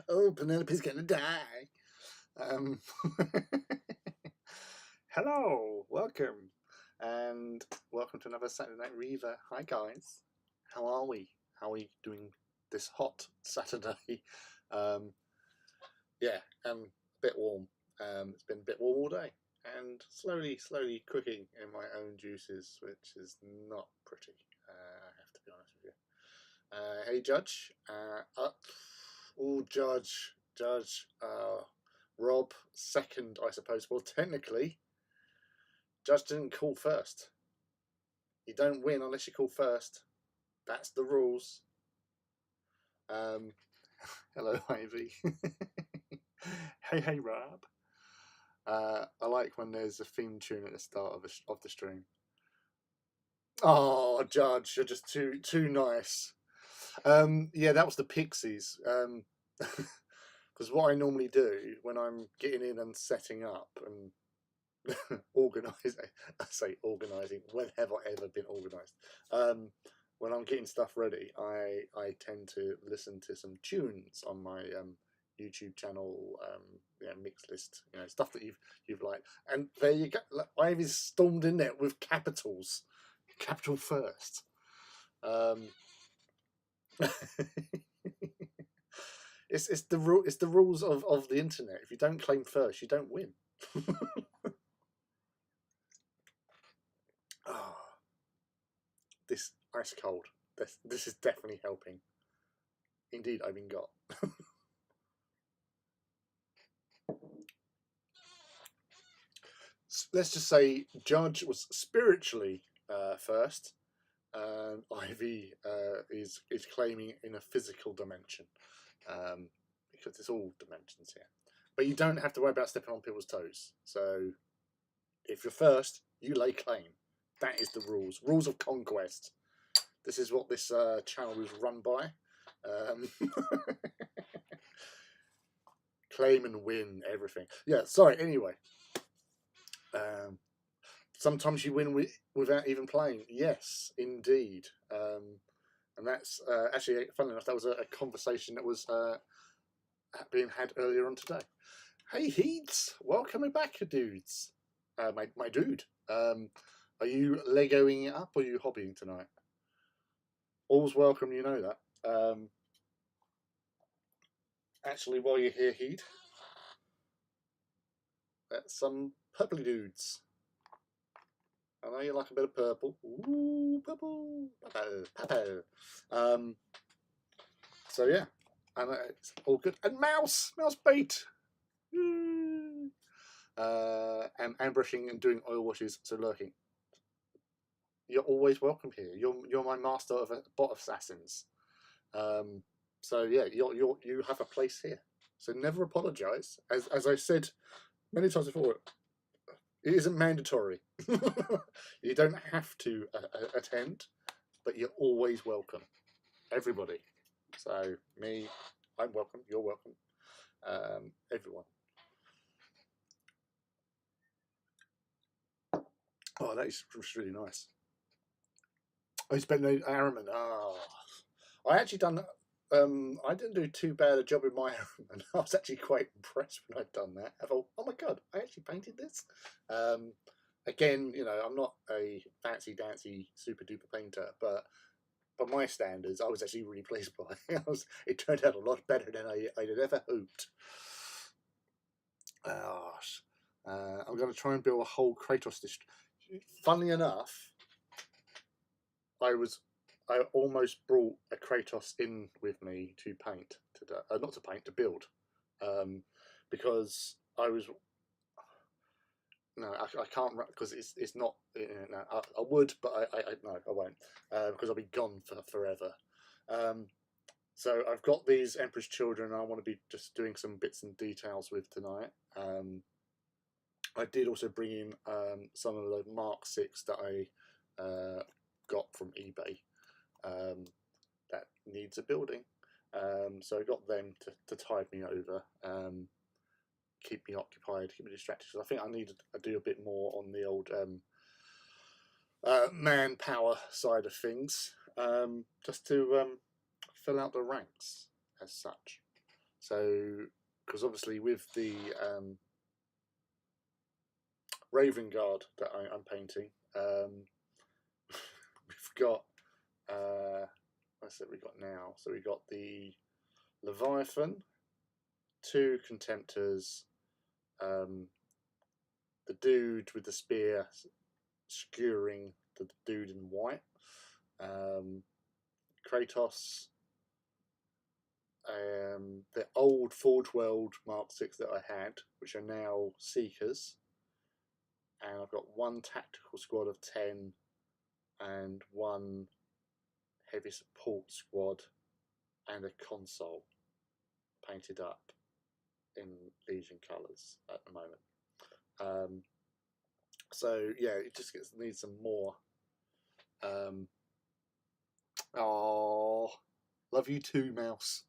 Oh, Penelope's gonna die. Hello, welcome, and welcome to another Saturday Night Reaver. Hi guys, how are we? How are we doing this hot Saturday? Yeah, a bit warm. It's been a bit warm all day, and slowly cooking in my own juices, which is not pretty. I have to be honest with you. Hey, Judge. Judge. Rob second, I suppose. Well, technically, Judge didn't call first. You don't win unless you call first. That's the rules. Hello, Ivy. Hey, Rob. I like when there's a theme tune at the start of the stream. Oh, Judge, you're just too nice. Yeah, that was the Pixies. Because what I normally do when I'm getting in and setting up and organising, I say organising, when have I ever been organised? When I'm getting stuff ready, I tend to listen to some tunes on my YouTube channel, mix list, stuff that you've liked. And there you go. Ivy's stormed in there with capitals, capital first. It's the rules of the internet. If you don't claim first, you don't win. Oh, this ice cold. This is definitely helping. Indeed, I've been got. Let's just say Judge was spiritually first, and Ivy is claiming in a physical dimension. Because it's all dimensions here. But you don't have to worry about stepping on people's toes. So if you're first, you lay claim. That is the rules. Rules of conquest. This is what this channel is run by. Claim and win everything. Yeah, sorry, anyway. Sometimes you win without even playing. Yes, indeed. And that's actually, funnily enough, that was a conversation that was being had earlier on today. Hey, Heats, welcome back, dudes. My dude, are you Legoing it up or are you hobbying tonight? All's welcome, you know that. Actually, while you're here, Heat, some purpley dudes. I know you like a bit of purple. Ooh, purple, purple. So yeah, and it's all good. And mouse bait. And ambushing and doing oil washes, so lurking. You're always welcome here. You're my master of bot assassins. So yeah, you have a place here. So never apologise. As I said many times before, it isn't mandatory. You don't have to attend, but you're always welcome. Everybody. So me, I'm welcome. You're welcome. Everyone. Oh, that is really nice. I spent no Araman. Oh, I actually done. I didn't do too bad a job with my Araman. I was actually quite impressed when I'd done that. I thought, oh my god, I actually painted this. Again, I'm not a fancy dancy super duper painter, but by my standards, I was actually really pleased by it. It turned out a lot better than I had ever hoped. I'm going to try and build a whole Kratos district. Funnily enough, I almost brought a Kratos in with me to paint, not to paint, to build, because I was. No, I can't because it's not. No, I would, but I won't because I'll be gone for forever. So I've got these Emperor's Children. I want to be just doing some bits and details with tonight. I did also bring in some of the Mark 6 that I got from eBay that needs a building. So I got them to tide me over, keep me occupied, keep me distracted. So I think I need to do a bit more on the old manpower side of things, just to fill out the ranks as such. So, because obviously with the Raven Guard that I'm painting, we've got what's it we got now? So we got the Leviathan, 2 Contemptors, the dude with the spear skewering the dude in white, Kratos, the old Forge World Mark 6 that I had, which are now Seekers, and I've got 1 tactical squad of 10 and 1 heavy support squad and a console painted up in Legion colours at the moment. So yeah, it just needs some more. Oh, love you too, Mouse.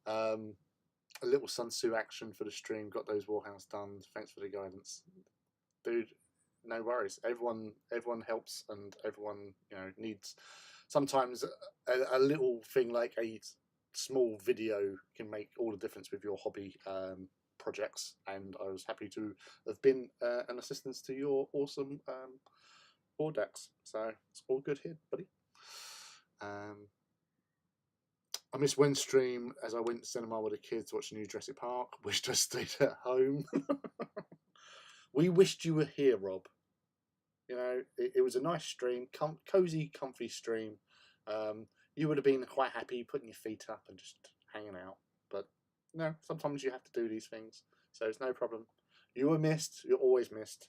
A little Sun Tzu action for the stream. Got those Warhounds done. Thanks for the guidance, dude. No worries. Everyone helps, and everyone needs. Sometimes a little thing like a small video can make all the difference with your hobby projects, and I was happy to have been an assistance to your awesome board decks. So it's all good here, buddy. I missed Wednesday stream as I went to cinema with the kids to watch the new Jurassic Park. Wished I stayed at home. We wished you were here, Rob. You know, it was a nice stream, cozy, comfy stream. You would have been quite happy putting your feet up and just hanging out. But no, sometimes you have to do these things, so it's no problem. You were missed. You're always missed,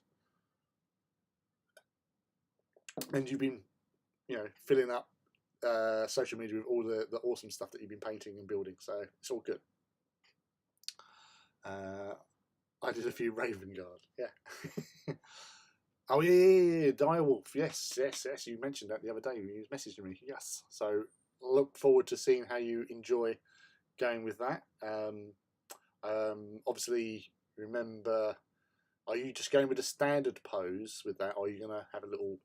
and you've been, filling up social media with all the awesome stuff that you've been painting and building. So it's all good. I did a few Raven Guard. Yeah. Oh yeah, Direwolf. Yes. You mentioned that the other day. You messaged me. Yes. So look forward to seeing how you enjoy going with that. Obviously, remember, are you just going with a standard pose with that, or are you going to have a little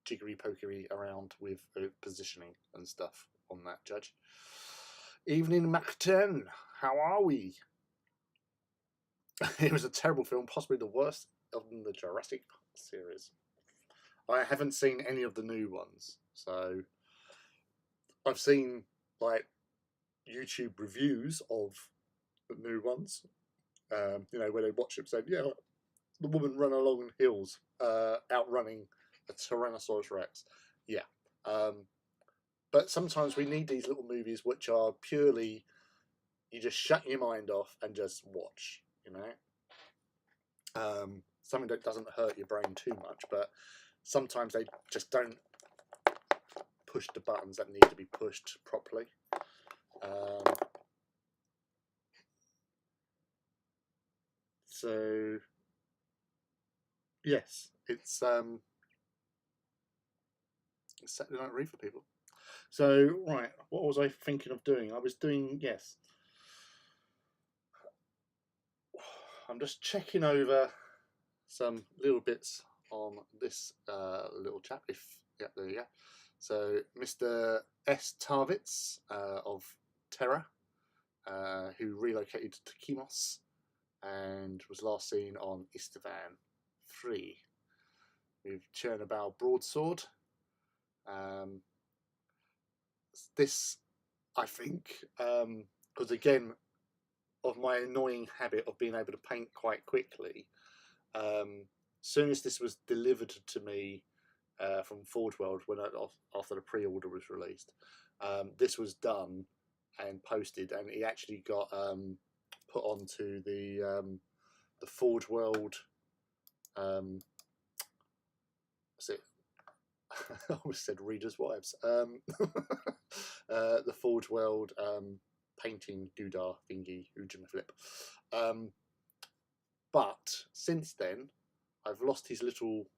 jiggery pokery around with positioning and stuff on that, Judge? Evening, Mac10. How are we? It was a terrible film, possibly the worst of the Jurassic series. I haven't seen any of the new ones, so I've seen like YouTube reviews of the new ones. Where they watch it, said, yeah, the woman run along hills, outrunning a Tyrannosaurus Rex. Yeah, but sometimes we need these little movies which are purely you just shut your mind off and just watch. Something that doesn't hurt your brain too much, but sometimes they just don't push the buttons that need to be pushed properly. So yes, it's Saturday Night Reaver, people. So right, what was I thinking of doing? I was doing, yes, I'm just checking over some little bits on this little chap. Yeah, there you go. So Mr. S. Tarvitz of Terra, who relocated to Kimos and was last seen on Istvan 3 with Chernobyl Broadsword. This, I think, because again, of my annoying habit of being able to paint quite quickly, soon as this was delivered to me from Forge World after the pre-order was released, this was done and posted, and it actually got put onto the Forge World. What's it? I almost said Reader's Wives. The Forge World painting doodah thingy, Ujima Flip. But since then, I've lost his little.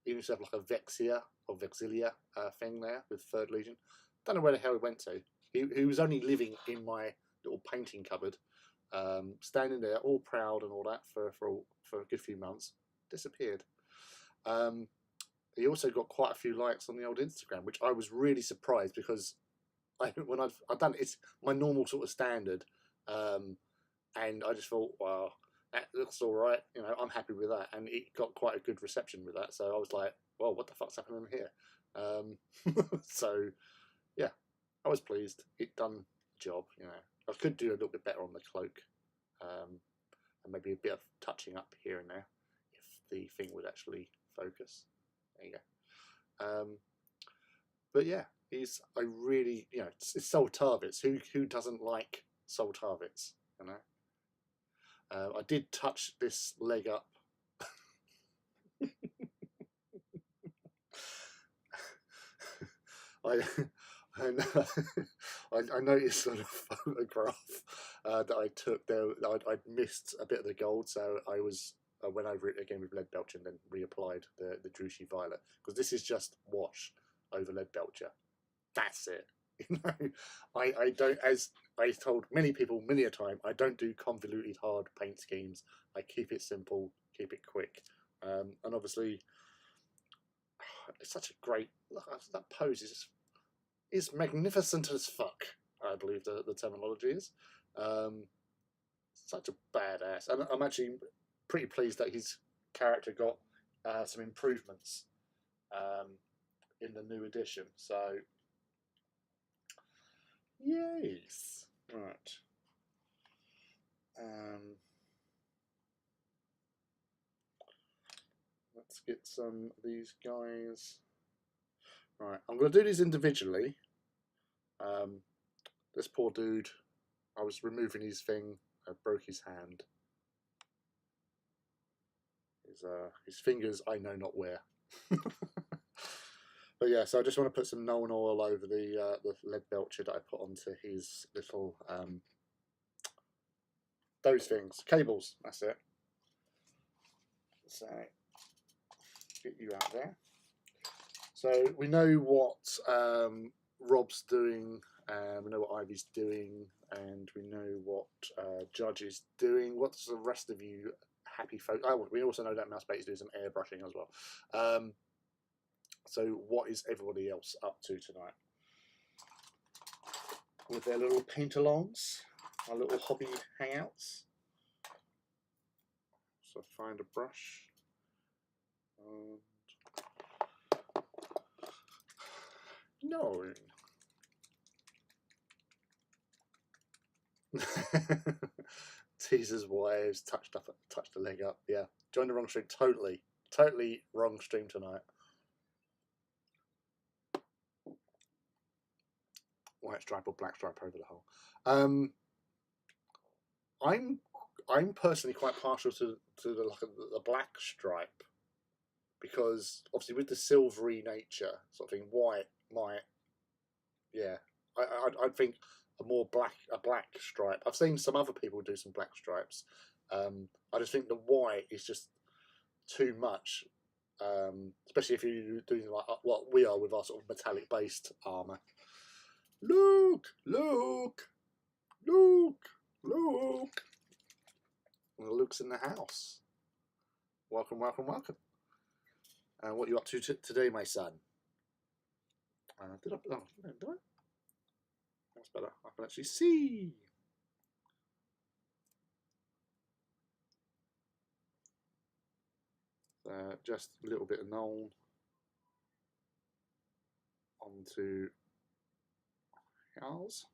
He used to have like a Vexia or Vexilia thing there with Third Legion. Don't know where the hell he went to. He was only living in my little painting cupboard, standing there all proud and all that for a good few months. Disappeared. He also got quite a few likes on the old Instagram, which I was really surprised because when I've done it, it's my normal sort of standard, and I just thought, wow, that looks all right. You know, I'm happy with that, and it got quite a good reception with that. So I was like, well, what the fuck's happening here? So yeah, I was pleased. It done the job. You know, I could do a little bit better on the cloak, and maybe a bit of touching up here and there if the thing would actually focus. There you go. But yeah, I really, you know, it's Soul Tarvitz. Who doesn't like Soul Tarvitz? You know, I did touch this leg up. I I noticed on a photograph that I took there, I'd missed a bit of the gold, so I was went over it again with lead belcher and then reapplied the Drushi Violet, because this is just wash over lead belcher. That's it. You know, I don't, as I told many people many a time, I don't do convoluted hard paint schemes. I keep it simple, keep it quick, and obviously it's such a great that pose is magnificent as fuck. I believe the terminology is. Such a badass, and I'm actually pretty pleased that his character got some improvements in the new edition. So yes, right. Let's get some of these guys. Right, I'm going to do these individually. This poor dude, I was removing his thing, I broke his hand. His fingers, I know not where. But yeah, so I just want to put some Nuln Oil over the lead belcher that I put onto his little those things, cables. That's it. So get you out there. So we know what Rob's doing, we know what Ivy's doing, and we know what Judge is doing. What's the rest of you happy folk? Oh, we also know that Mousebait is doing some airbrushing as well. So what is everybody else up to tonight? With their little paint-alongs, our little hobby hangouts. So find a brush. No. Teaser's wives touched the leg up. Yeah, joined the wrong stream. Totally wrong stream tonight. White stripe or black stripe over the hole. I'm personally quite partial to the black stripe, because obviously with the silvery nature sort of thing, white might, yeah, I think a black stripe. I've seen some other people do some black stripes. I just think the white is just too much, especially if you're doing like what we are with our sort of metallic based armor. Luke. Well, Luke's in the house. Welcome. What are you up to today, my son? Did I? Oh, did I? That's better. I can actually see. Just a little bit of Nuln onto ours.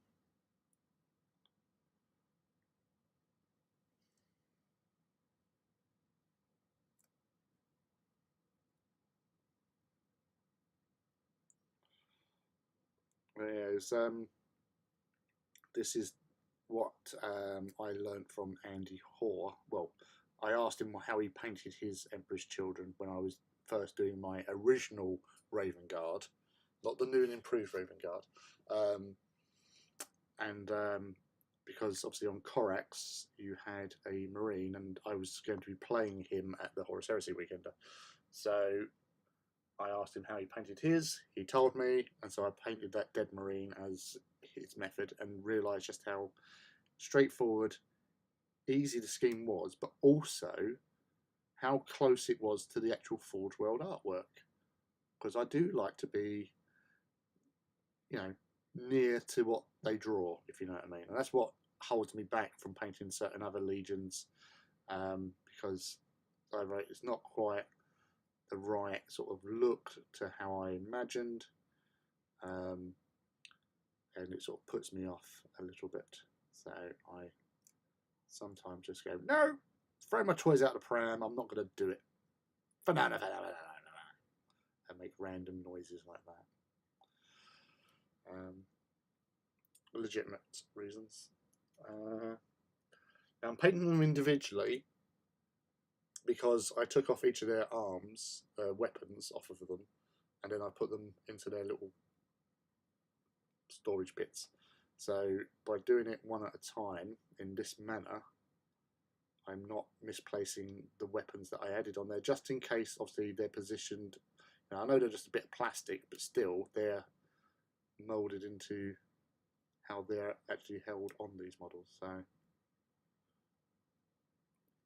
This is what I learned from Andy Hoare. Well, I asked him how he painted his Emperor's Children when I was first doing my original Raven Guard, not the new and improved Raven Guard. Because obviously on Corax you had a Marine, and I was going to be playing him at the Horus Heresy Weekender. So I asked him how he painted his. He told me, and so I painted that dead Marine as his method, and realised just how straightforward, easy the scheme was, but also how close it was to the actual Forge World artwork. Because I do like to be, you know, near to what they draw, if you know what I mean. And that's what holds me back from painting certain other legions, because either it's not quite the right sort of look to how I imagined, and it sort of puts me off a little bit. So I sometimes just go, no, throw my toys out the pram, I'm not going to do it. And make random noises like that. Legitimate reasons. Now I'm painting them individually because I took off each of their arms, weapons off of them, and then I put them into their little storage bits. So by doing it one at a time in this manner, I'm not misplacing the weapons that I added on there, just in case obviously they're positioned. Now, I know they're just a bit of plastic, but still they're moulded into how they're actually held on these models. So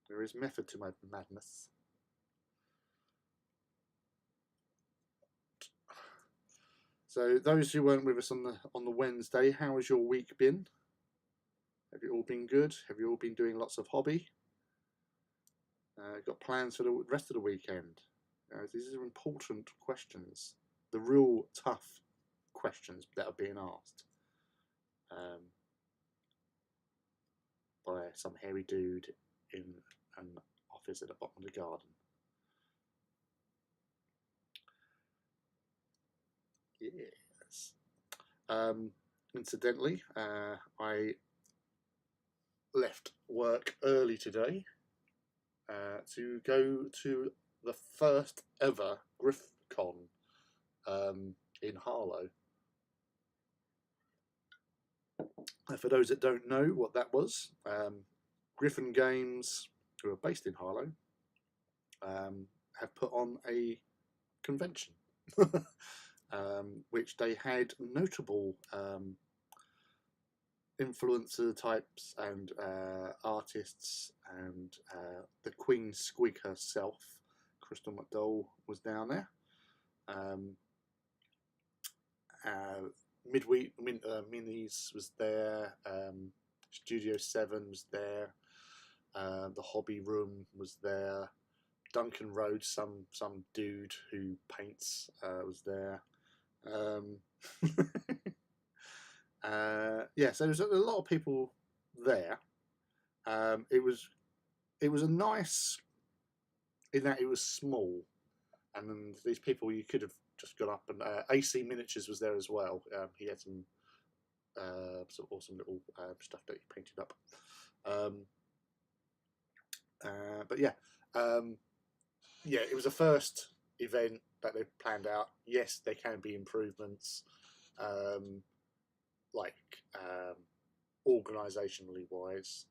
there is method to my madness. So those who weren't with us on the Wednesday, how has your week been? Have you all been good? Have you all been doing lots of hobby? Got plans for the rest of the weekend? These are important questions. The real tough questions that are being asked by some hairy dude in an office at the bottom of the garden. Yes. Incidentally, I left work early today to go to the first ever GriffCon in Harlow. For those that don't know what that was, Griffin Games, who are based in Harlow, have put on a convention, which they had notable influencer types and artists, and the Queen Squig herself, Crystal McDowell, was down there. Midweek Minis was there. Studio 7 was there. The Hobby Room was there. Duncan Rhodes, some dude who paints, was there. Yeah, so there's a lot of people there. It was a nice, in that it was small, and then these people you could have just gone up and AC Miniatures was there as well. He had some sort of awesome little stuff that he painted up. But yeah, yeah, it was a first event that they've planned out. Yes, there can be improvements, like organisationally wise,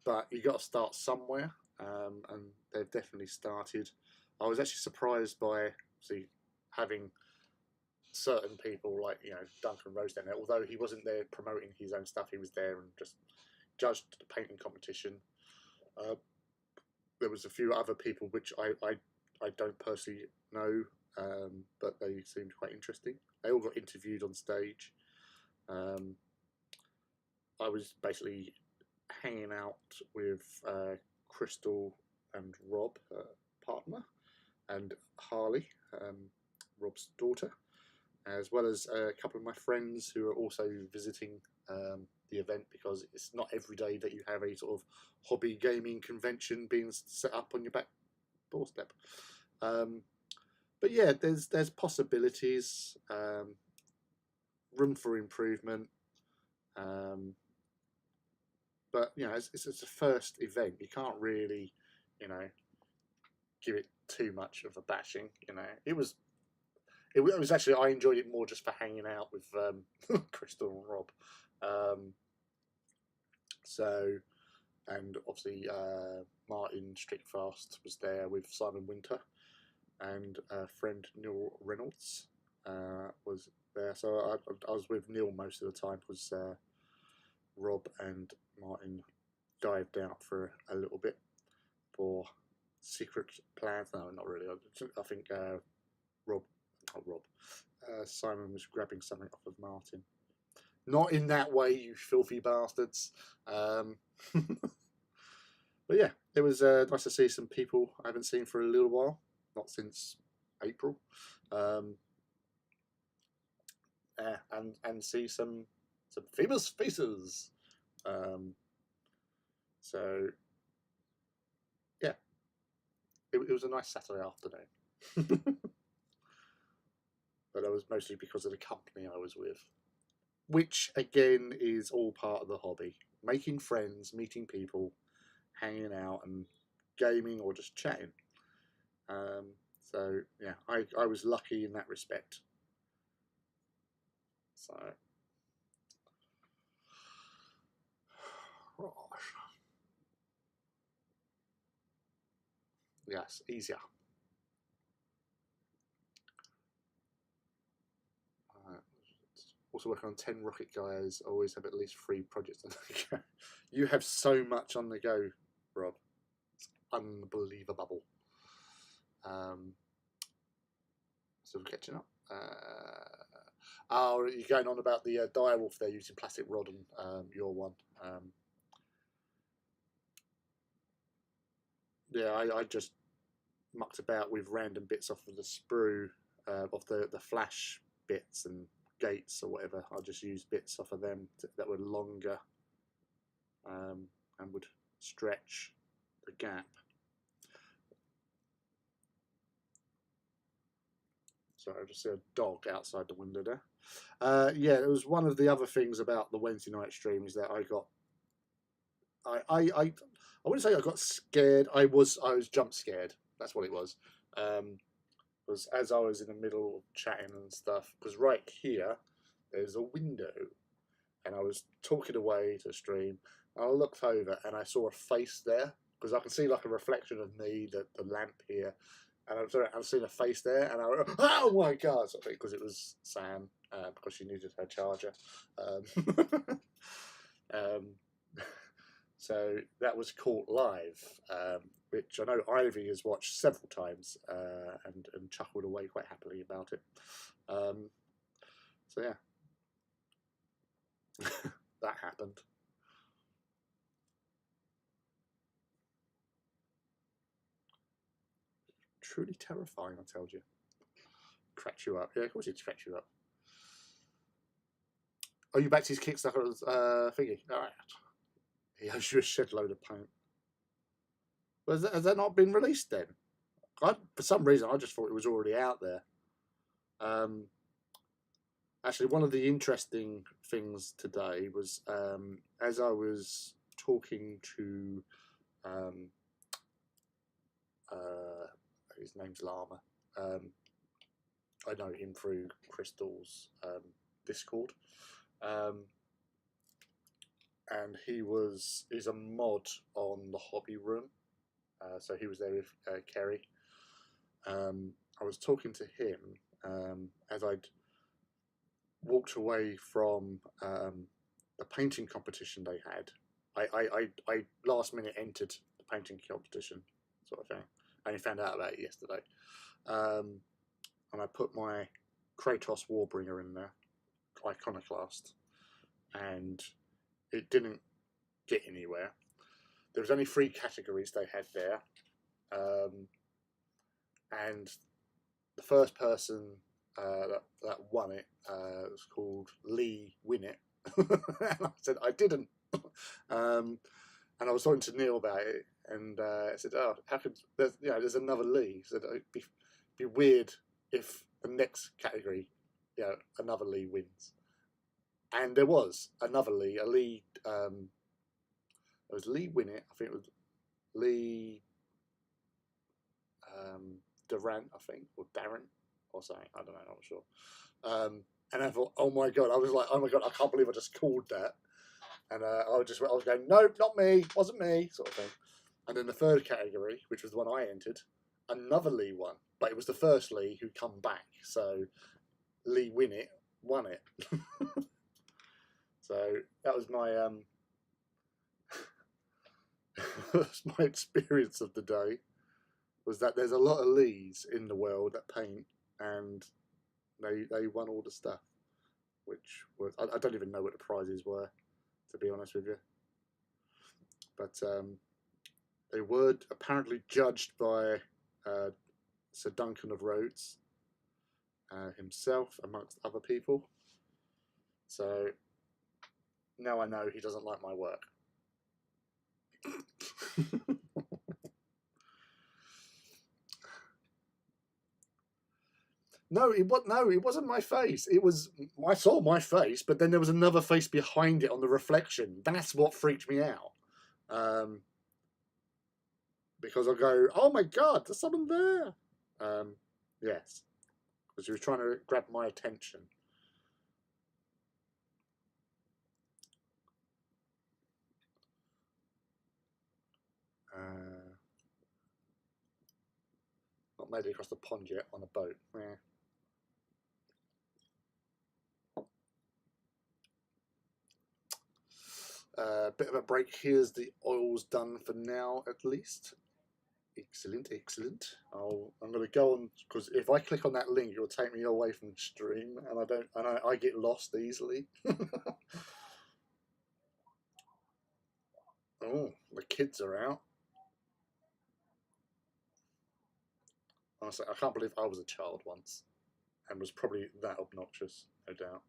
but you got to start somewhere, and they've definitely started. I was actually surprised by having certain people like Duncan Rose down there. Although he wasn't there promoting his own stuff, he was there and just judged the painting competition. There was a few other people which I don't personally know, but they seemed quite interesting. They all got interviewed on stage. I was basically hanging out with Crystal and Rob, her partner, and Harley, Rob's daughter, as well as a couple of my friends who are also visiting the event, because it's not every day that you have a sort of hobby gaming convention being set up on your back doorstep. But yeah, there's possibilities, room for improvement. But it's a first event. You can't really, give it too much of a bashing. It was actually, I enjoyed it more just for hanging out with Crystal and Rob. So, and obviously Martin Strickfast was there with Simon Winter, and friend Neil Reynolds was there. So I was with Neil most of the time, because Rob and Martin dived out for a little bit for secret plans. No, not really. I think Simon was grabbing something off of Martin. Not in that way, you filthy bastards. But yeah, it was nice to see some people I haven't seen for a little while, not since April, and see some famous faces. So yeah, it was a nice Saturday afternoon. But that was mostly because of the company I was with, which again is all part of the hobby: making friends, meeting people, hanging out, and gaming or just chatting. So yeah, I was lucky in that respect. So yes, easier. Also working on 10 rocket guys. Always have at least 3 projects on the go. You have so much on the go, Rob. It's unbelievable. So we're catching up. Oh, you're going on about the direwolf there using plastic rod and your one. Yeah, I just mucked about with random bits off of the sprue, off the flash bits and gates or whatever. I just used bits off of them that were longer and would stretch the gap. Sorry, I just see a dog outside the window there. Yeah, it was one of the other things about the Wednesday night stream is that I got, I wouldn't say I got scared. I was jump scared. That's what it was. Was as I was in the middle of chatting and stuff. Because right here, there's a window, and I was talking away to the stream. And I looked over and I saw a face there because I can see like a reflection of me, the lamp here. And I'm seeing a face there, and I went, oh my god, sort of thing, because it was Sam, because she needed her charger. So that was caught live, which I know Ivy has watched several times and chuckled away quite happily about it. So yeah, that happened. Truly terrifying, I told you. Cracked you up. Yeah, of course it's cracked you up. Oh, you back to his Kickstarter thingy? Alright. He owes you a shed load of paint. Well, has that not been released then? For some reason, I just thought it was already out there. Actually, one of the interesting things today was as I was talking to his name's Llama. I know him through Crystal's Discord, and he's a mod on the hobby room. So he was there with Kerry. I was talking to him as I'd walked away from the painting competition they had. I last minute entered the painting competition, sort of thing. I only found out about it yesterday. And I put my Kratos Warbringer in there, Iconoclast, and it didn't get anywhere. There was only 3 categories they had there, and the first person that won it was called Lee Winnett. And I said I didn't. And I was talking to Neil about it, and I said, "Oh, how could there's another Lee?" He said it'd be weird if the next category, another Lee wins. And there was another Lee, a Lee. It was Lee Winnett. I think it was Lee Durant, I think, or Darren, or something. I don't know. I'm not sure. And I thought, oh my god! I was like, oh my god! I can't believe I just called that. And I was going, nope, not me, wasn't me, sort of thing. And then the third category, which was the one I entered, another Lee won, but it was the first Lee who come back. So Lee Winnett won it. So that was my my experience of the day. Was that there's a lot of Lees in the world that paint, and they won all the stuff, which was I don't even know what the prizes were, to be honest with you. But they were apparently judged by Sir Duncan of Rhodes himself, amongst other people. So now I know he doesn't like my work. No, it wasn't my face. It was, I saw my face, but then there was another face behind it on the reflection. That's what freaked me out. Because I go, oh my God, there's someone there. Yes, because he was trying to grab my attention. Not made it across the pond yet on a boat. Yeah. Bit of a break. Here's the oils done for now, at least. Excellent, excellent. I'm going to go on, because if I click on that link, it will take me away from the stream, and I get lost easily. Oh, the kids are out. Honestly, I can't believe I was a child once, and was probably that obnoxious, no doubt.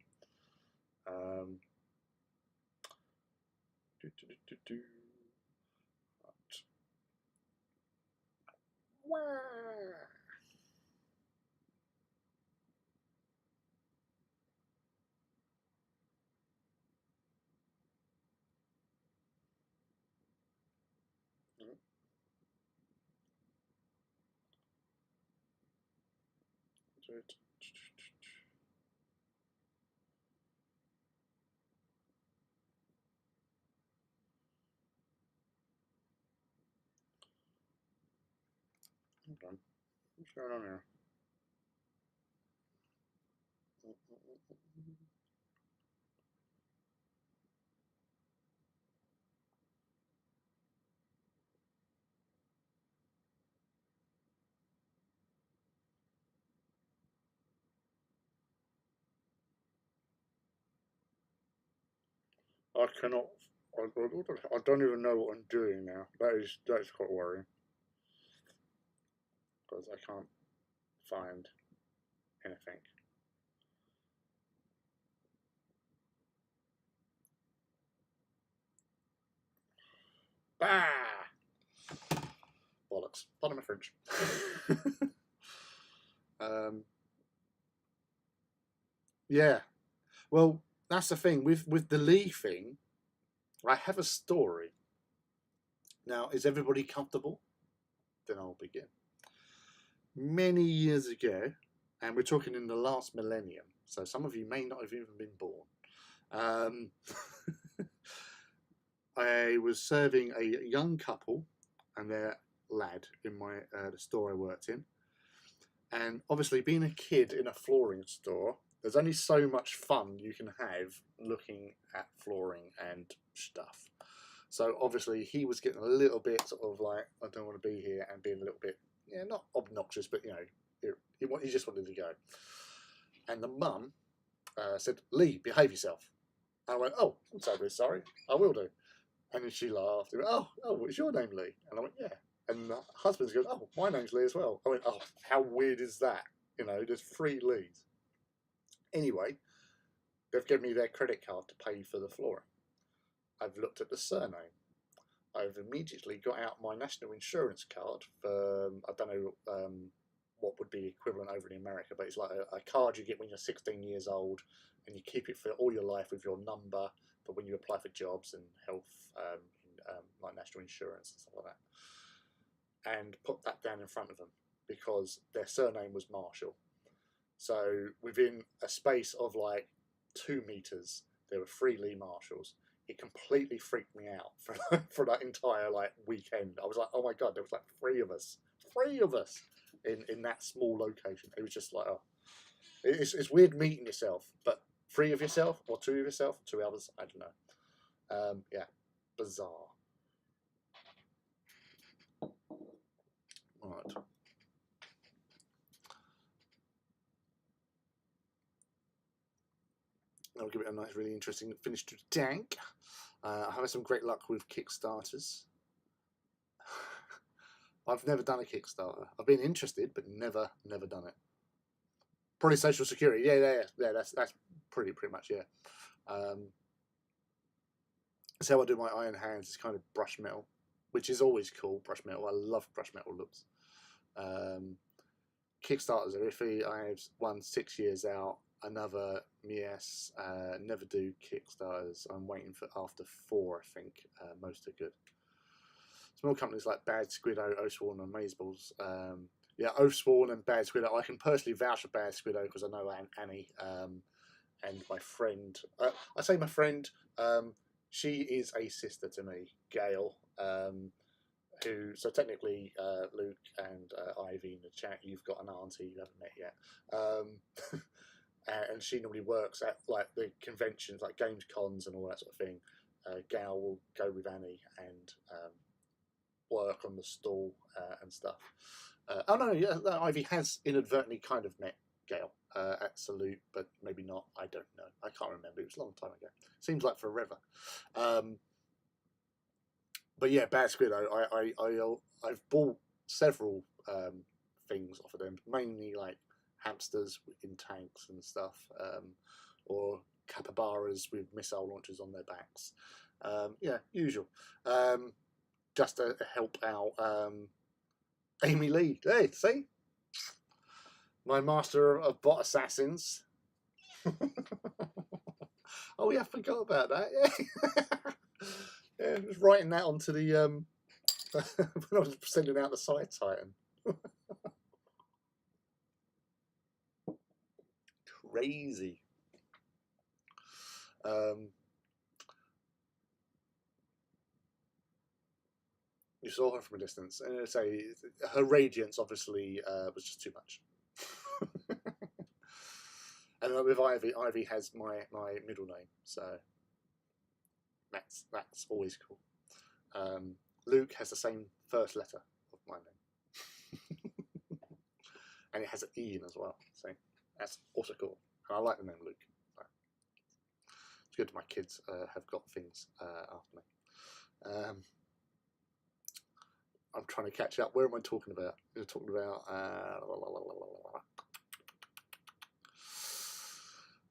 Hold on. What's going on here? I cannot. I don't even know what I'm doing now. That is quite worrying, because I can't find anything. Bah! Bollocks. Pardon my French. Yeah. Well, that's the thing with the Lee thing. I have a story. Now, is everybody comfortable? Then I'll begin. Many years ago, and we're talking in the last millennium, so some of you may not have even been born. I was serving a young couple and their lad in the store I worked in. And obviously, being a kid in a flooring store, there's only so much fun you can have looking at flooring and stuff. So obviously, he was getting a little bit sort of like, I don't want to be here, and being a little bit, yeah, not obnoxious, but you know, he just wanted to go. And the mum said, "Lee, behave yourself." And I went, "Oh, I'm so very sorry. I will do." And then she laughed. And went, oh, what's your name, Lee? And I went, "Yeah." And the husband goes, "Oh, my name's Lee as well." I went, "Oh, how weird is that? You know, there's 3 Lees." Anyway, they've given me their credit card to pay for the flooring. I've looked at the surname. I've immediately got out my national insurance card for, I don't know what would be equivalent over in America, but it's like a card you get when you're 16 years old, and you keep it for all your life with your number for when you apply for jobs and health, like national insurance and stuff like that. And put that down in front of them because their surname was Marshall. So within a space of like 2 meters, there were 3 Lee Marshalls. It completely freaked me out for that entire like weekend. I was like, oh my God, there was like 3 of us in that small location. It was just like, oh, it's weird meeting yourself, but 3 of yourself or 2 of yourself, 2 others, I don't know. Yeah, bizarre. All right. I'll give it a nice, really interesting finish to the tank. I have had some great luck with Kickstarters. I've never done a Kickstarter. I've been interested, but never done it. Probably Social Security. Yeah. That's pretty much, yeah. That's how I do my Iron Hands. It's kind of brush metal, which is always cool. Brush metal. I love brush metal looks. Kickstarters are iffy. I have one 6 years out. Another, yes. Never do Kickstarters. I'm waiting for after 4. I think most are good. Small companies like Bad Squid, Oathsworn, and Amazeballs. Yeah, Oathsworn and Bad Squiddo. I can personally vouch for Bad Squiddo because I know Annie and my friend. I say my friend. She is a sister to me, Gail. Who? So technically, Luke and Ivy in the chat. You've got an auntie you haven't met yet. And she normally works at like the conventions, like games cons and all that sort of thing. Gail will go with Annie and work on the stall and stuff. Oh no, yeah, Ivy has inadvertently kind of met Gail at Salute, but maybe not. I don't know. I can't remember. It was a long time ago. Seems like forever. But yeah, Bad Squiddo. I've bought several things off of them, mainly like hamsters in tanks and stuff, or capybaras with missile launchers on their backs. Yeah, usual. Just to help out Amy Lee. Hey, see? My master of bot assassins. Oh yeah, I forgot about that. Yeah. Yeah, I was writing that onto the when I was sending out the Side Titan. Crazy. You saw her from a distance, and I'd say her radiance obviously was just too much. And with Ivy has my middle name, so that's always cool. Luke has the same first letter of my name, and it has an E in as well, so that's also cool. And I like the name Luke. So it's good my kids have got things after me. I'm trying to catch up. Where am I talking about? We're talking about.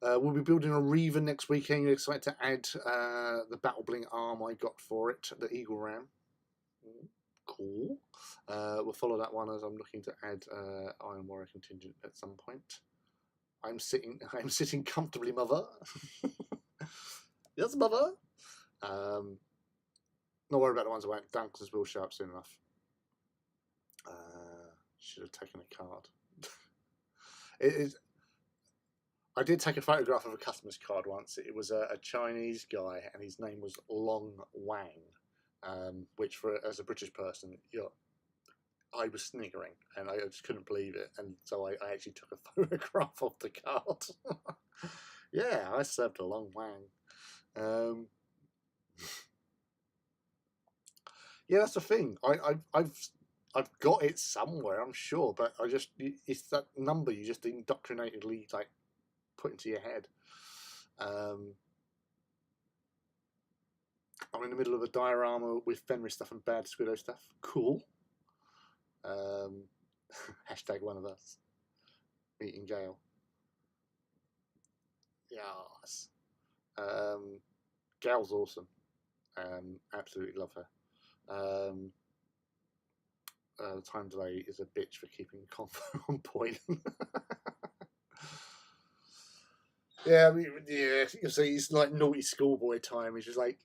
We'll be building a Reaver next weekend. You're excited to add the Battle Bling arm I got for it, the Eagle Ram. Cool. We'll follow that one as I'm looking to add Iron Warrior contingent at some point. I'm sitting comfortably, mother. Yes, mother. Not worry about the ones I won't done because we'll show up soon enough. Should have taken a card. I did take a photograph of a customer's card once. It was a Chinese guy, and his name was Long Wang, which as a British person, I was sniggering, and I just couldn't believe it. And so I actually took a photograph of the card. Yeah, I served a Long Wang. Yeah, that's the thing. I've got it somewhere, I'm sure, but it's that number you just indoctrinatedly like put into your head. I'm in the middle of a diorama with Fenris stuff and Bad Squiddo stuff. Cool. Hashtag one of us. Meeting Gail. Yes. Gail's awesome. Absolutely love her. The time delay is a bitch for keeping convo on point. Yeah, yeah. You see, it's like naughty schoolboy time. He's just like,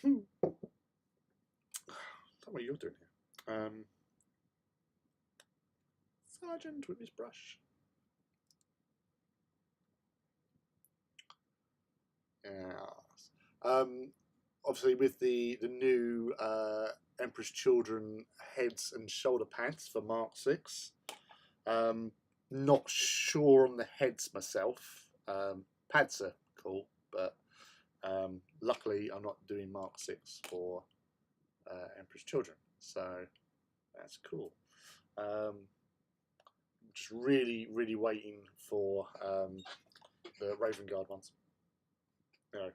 what are you doing here? Sergeant with his brush. Yeah. Obviously, with the new Emperor's Children heads and shoulder pads for Mark 6. Not sure on the heads myself. Pads are cool, but luckily I'm not doing Mark 6 for Emperor's Children, so that's cool. I'm just really, really waiting for the Raven Guard ones. You know,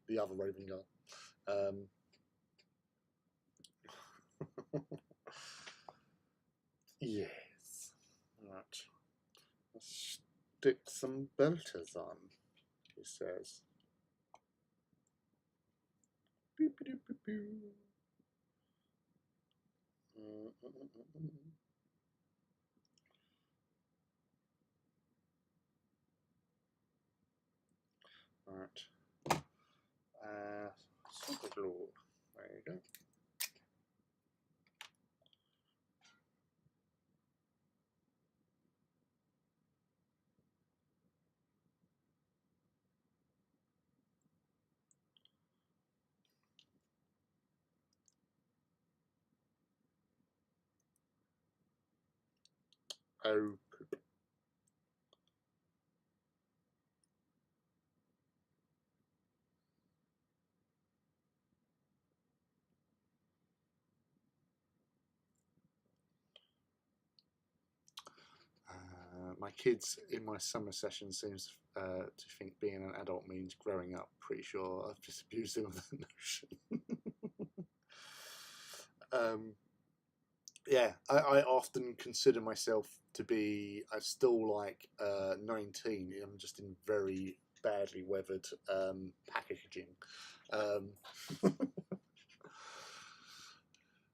the other Raven Guard. Yes. Right. Let's stick some belters on, he says. Boop, boop, boop, boop. Right. Super glue. There you go. Oh, poop. My kids in my summer session seems to think being an adult means growing up. Pretty sure I've just abused them of that notion. Yeah, I often consider myself to be still like 19. I'm just in very badly weathered packaging.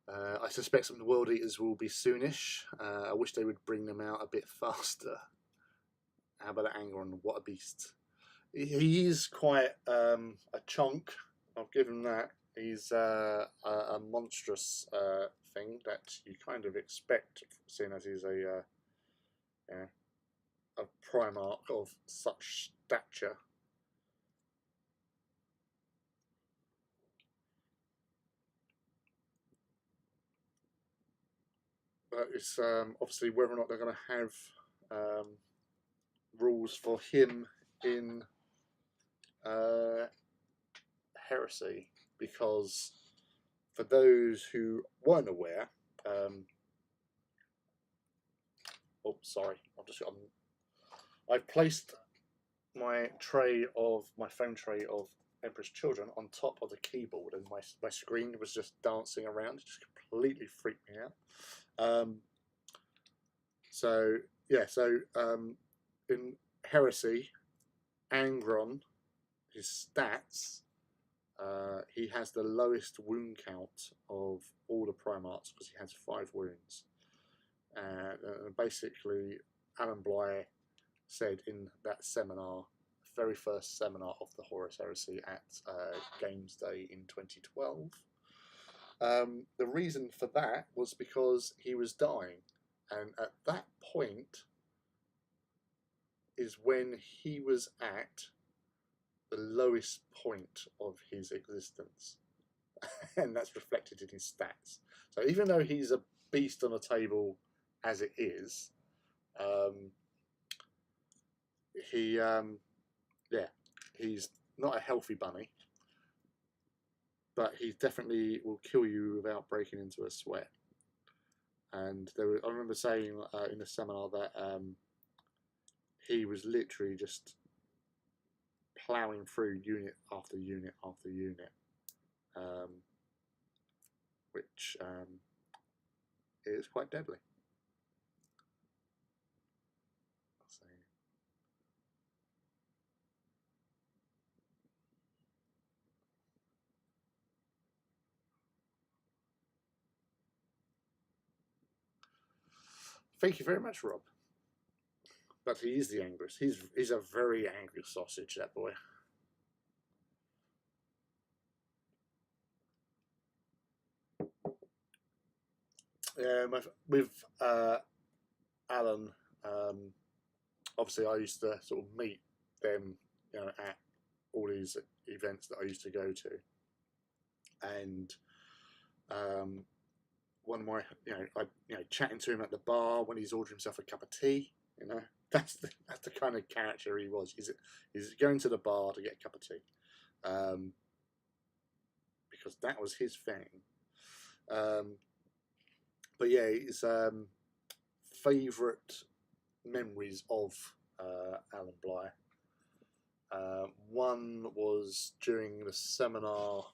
I suspect some of the World Eaters will be soonish. I wish they would bring them out a bit faster. How about that Angron? What a beast. He is quite a chunk. I'll give him that. He's a monstrous thing that you kind of expect, seeing as he's a Primarch of such stature. But it's obviously whether or not they're going to have rules for him in Heresy, because for those who weren't aware, oh sorry, I've placed my phone tray of Emperor's Children on top of the keyboard, and my screen was just dancing around. It just completely freaked me out. So in Heresy, Angron, his stats, he has the lowest wound count of all the Primarchs because he has 5 wounds. Basically, Alan Bly said in that seminar, very first seminar of the Horus Heresy at Games Day in 2012, the reason for that was because he was dying, and at that point is when he was at the lowest point of his existence, and that's reflected in his stats. So even though he's a beast on a table as it is, he's not a healthy bunny, but he definitely will kill you without breaking into a sweat. And I remember saying in the seminar that he was literally just ploughing through unit after unit after unit, which is quite deadly. Thank you very much, Rob. But he is the angriest. He's a very angry sausage, that boy. Yeah, with Alan, obviously I used to sort of meet them, at all these events that I used to go to, and one of my, chatting to him at the bar when he's ordering himself a cup of tea, that's the kind of character he was. He's going to the bar to get a cup of tea, because that was his thing. But yeah, his favourite memories of Alan Bligh. One was during the seminar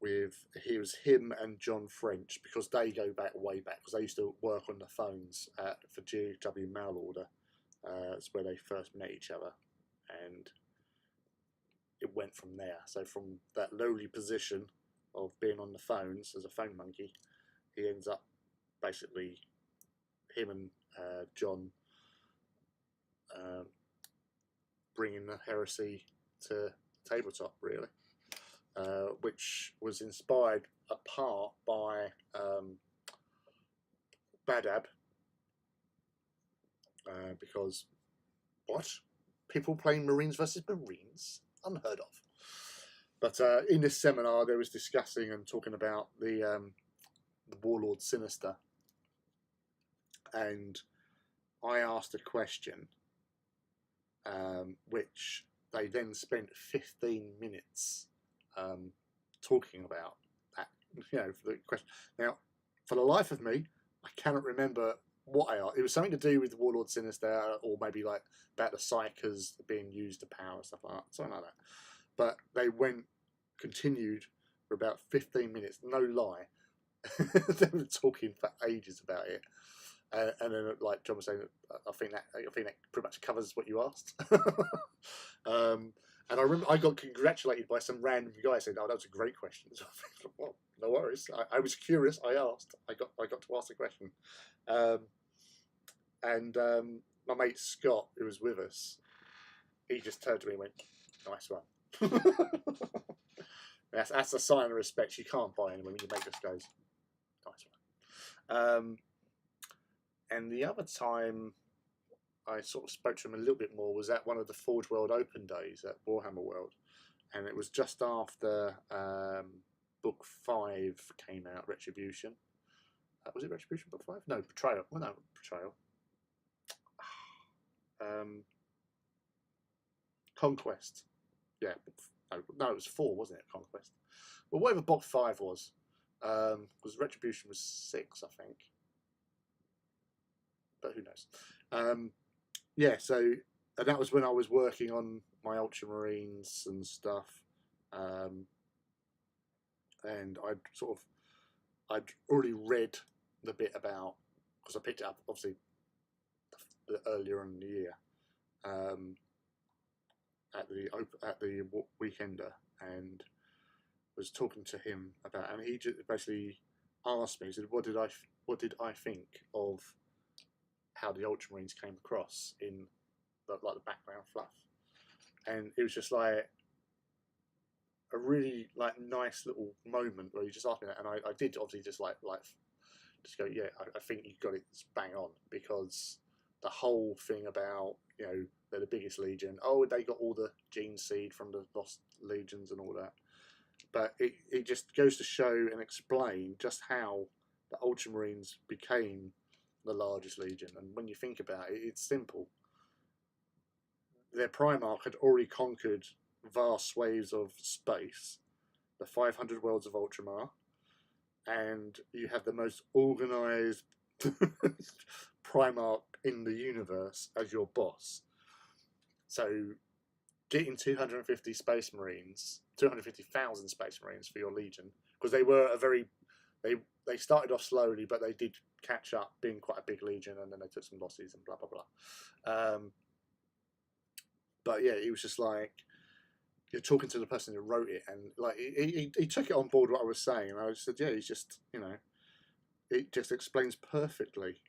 it was him and John French, because they go back way back, because they used to work on the phones for GW Mail Order. That's where they first met each other, and it went from there. So from that lowly position of being on the phones as a phone monkey, he ends up basically, him and John bringing the heresy to tabletop, really, which was inspired apart by Badab, because what? People playing Marines versus Marines? Unheard of. But in this seminar, they was discussing and talking about the Warlord Sinister, and I asked a question, which they then spent 15 minutes talking about that. For the question. Now, for the life of me, I cannot remember what I asked. It was something to do with the Warlord Sinister, or maybe like about the Psychers being used to power and stuff like that, something like that. But they continued for about 15 minutes, no lie. They were talking for ages about it. And then, like John was saying, I think that pretty much covers what you asked. And I remember I got congratulated by some random guy saying, "Oh, that was a great question." So I thought, well, no worries. I was curious. I asked. I got to ask the question. And my mate Scott, who was with us, he just turned to me and went, "Nice one." That's a sign of respect. You can't buy anyone when you make this goes, "Nice one." And the other time I sort of spoke to him a little bit more was at one of the Forge World Open days at Warhammer World, and it was just after Book 5 came out, Retribution. Was it Retribution Book 5? No, Betrayal. Well, no, Betrayal. Conquest. Yeah, no, it was 4, wasn't it? Conquest. Well, whatever Book 5 was Retribution was 6, I think. But who knows? Yeah, so, and that was when I was working on my Ultramarines and stuff, and I'd already read the bit about, because I picked it up obviously earlier in the year, at the Weekender, and was talking to him about, and he just basically asked me, he said, what did I think of how the Ultramarines came across in the background fluff, and it was just like a really nice little moment where you just asked me that, and I did obviously just go, yeah, I think you got it bang on, because the whole thing about they're the biggest legion, they got all the gene seed from the lost legions and all that, but it just goes to show and explain just how the Ultramarines became the largest legion. And when you think about it, it's simple. Their Primarch had already conquered vast swathes of space, the 500 worlds of Ultramar, and you have the most organised Primarch in the universe as your boss. So getting 250 Space Marines, 250,000 Space Marines for your Legion, because they were they started off slowly, but they did catch up, being quite a big Legion, and then they took some losses and blah blah blah. But yeah, it was just like you're talking to the person who wrote it, and he took it on board what I was saying, and I just said, yeah, he's just it just explains perfectly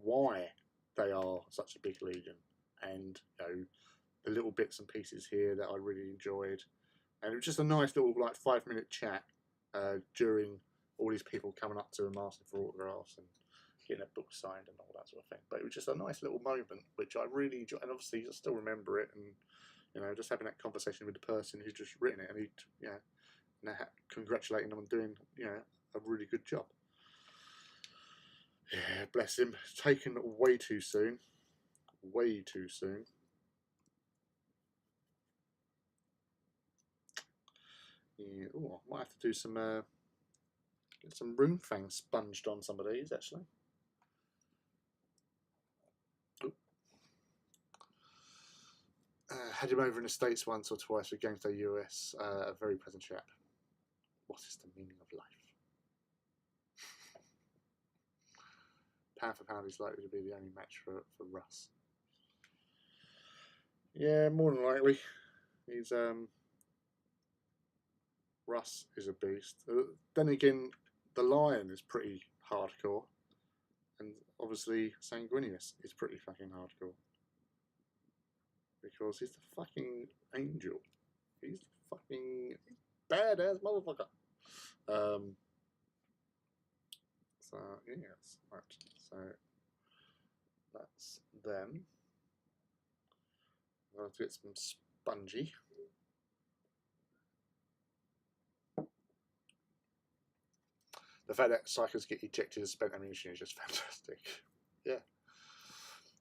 why they are such a big Legion, and the little bits and pieces here that I really enjoyed, and it was just a nice little 5-minute chat during all these people coming up to him asking for autographs and getting a book signed and all that sort of thing. But it was just a nice little moment which I really enjoyed, and obviously I still remember it, and just having that conversation with the person who's just written it, and he congratulating them on doing a really good job. Yeah, bless him. Taken way too soon. Way too soon. Yeah, I might have to do some get some Runefang sponged on some of these actually. Had him over in the States once or twice for Games Day US. A very pleasant chap. What is the meaning of life? Pound for pound, he's likely to be the only match for Russ. Yeah, more than likely. He's Russ is a beast. Then again, the Lion is pretty hardcore, and obviously Sanguinius is pretty fucking hardcore because he's the fucking angel. He's the fucking badass motherfucker. So yes, right. So that's them. I'm going to get some spongy. The fact that cycles get ejected as spent ammunition is just fantastic. Yeah.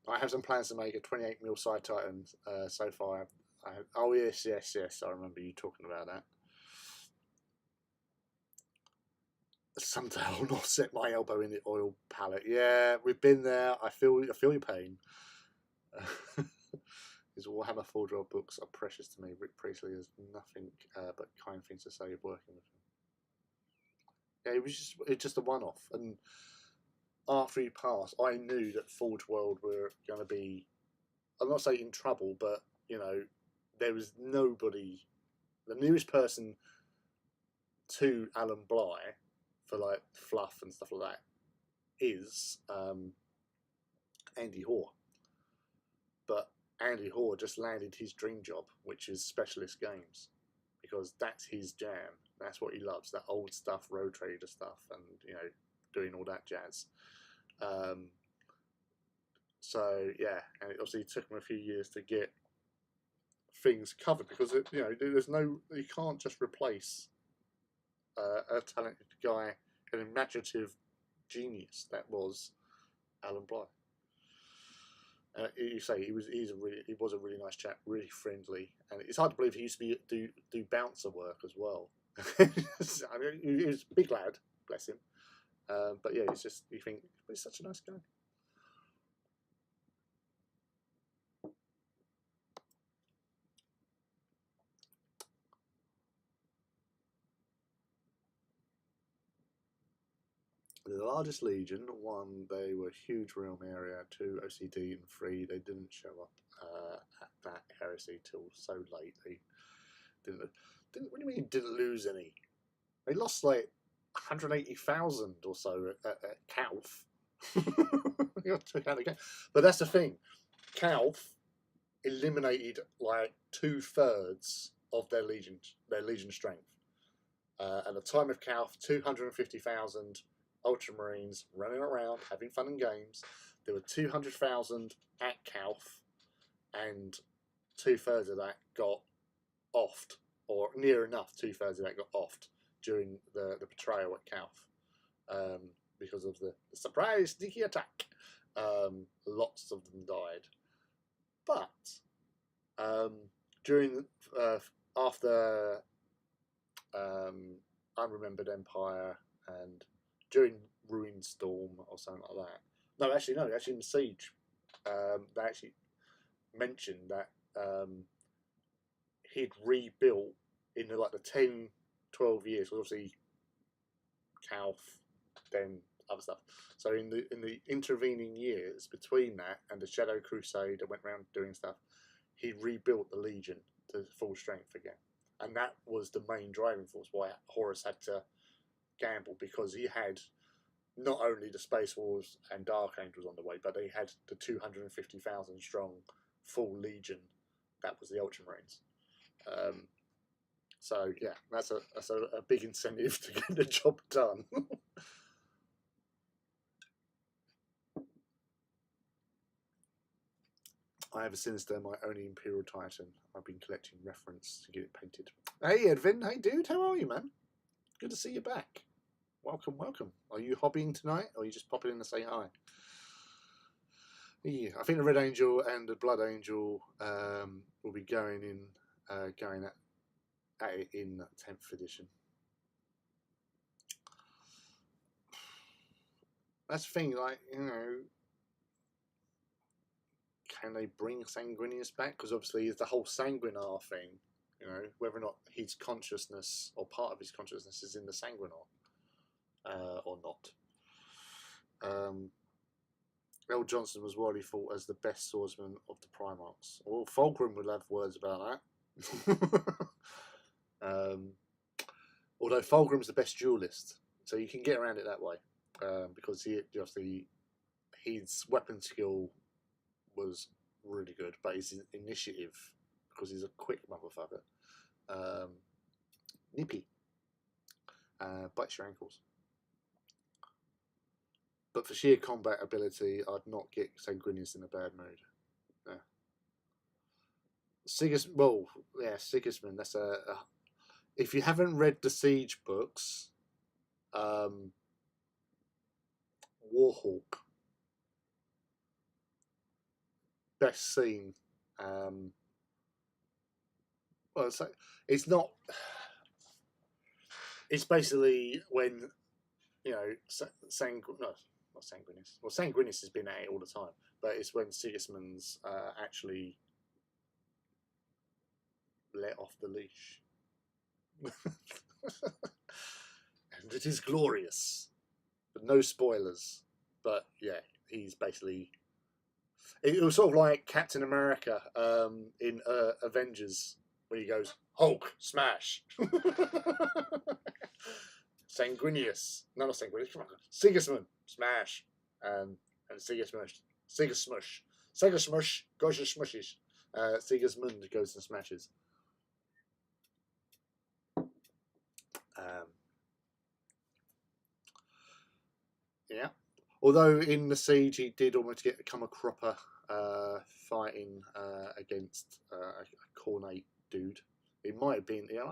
I have some plans to make a 28mm side titan so far. Oh, yes. I remember you talking about that. Someday I'll not set my elbow in the oil palette. Yeah, we've been there. I feel your pain. His Warhammer 4-drop books are precious to me. Rick Priestley has nothing but kind things to say of working with him. Yeah, it was just a one-off, and after he passed, I knew that Forge World were going to be, I'm not saying in trouble, but you know, there was nobody. The nearest person to Alan Bly for like fluff and stuff like that is Andy Hoare. But Andy Hoare just landed his dream job, which is Specialist Games, because that's his jam. That's what he loves, that old stuff, Road Trader stuff, and you know, doing all that jazz. So yeah, and it obviously took him a few years to get things covered because you know, there's no, you can't just replace a talented guy, an imaginative genius that was Alan Bly. You say he was a really nice chap, really friendly, and it's hard to believe he used to do bouncer work as well. I mean, he was a big lad, bless him. But yeah, it's just, you think he's such a nice guy. The largest legion, 1, they were huge realm area, 2, OCD, and 3, they didn't show up at that heresy till so late. They didn't. What do you mean didn't lose any? They lost like 180,000 or so at Calf. But that's the thing. Calf eliminated like 2/3 of their legion strength. At the time of Calf, 250,000 Ultramarines running around having fun and games. There were 200,000 at Calf, and 2/3 of that got offed, or near enough 2/3 of that got offed during the betrayal at Calf, because of the surprise sneaky attack. Lots of them died, but during after Unremembered Empire and during Ruined Storm or something like that. No, actually in Siege, they actually mentioned that he'd rebuilt in the 10, 12 years. Obviously, Calf, then other stuff. So in the intervening years between that and the Shadow Crusade that went around doing stuff, he rebuilt the Legion to full strength again. And that was the main driving force why Horus had to gamble, because he had not only the Space Wars and Dark Angels on the way, but they had the 250,000 strong full Legion that was the Ultramarines. So yeah, that's a big incentive to get the job done. I have a Sinister, my only Imperial Titan. I've been collecting reference to get it painted. Hey Edvin, hey dude, how are you, man? Good to see you back. Welcome, welcome. Are you hobbying tonight, or are you just popping in to say hi? Yeah, I think the Red Angel and the Blood Angel will be going at it in 10th edition. That's the thing, like, you know, can they bring Sanguinius back? Because obviously the whole Sanguinar thing, you know, whether or not his consciousness or part of his consciousness is in the Sanguinar or not. L. Johnson was widely thought as the best swordsman of the Primarchs. Well, Fulgrim would have words about that. Although Fulgrim's the best duelist, so you can get around it that way, because his weapon skill was really good, but his initiative, because he's a quick motherfucker, nippy, bites your ankles. But for sheer combat ability, I'd not get Sanguinius in a bad mood. Yeah. Sigismund. That's if you haven't read the Siege books, Warhawk, best scene. Well, it's not. It's basically when, you know, not Sanguinius. Well, Sanguinius has been at it all the time, but it's when Sigismund's actually let off the leash. And it is glorious. But no spoilers. But yeah, he's basically... It was sort of like Captain America in Avengers, when he goes, Hulk, smash! Sanguinius. No, not Sanguinius. Come on. Sigismund, smash. And Sigismush goes and smushes. Sigismund goes and smashes. Yeah. Although in the Siege he did almost become a cropper, fighting against a Cornate dude. It might have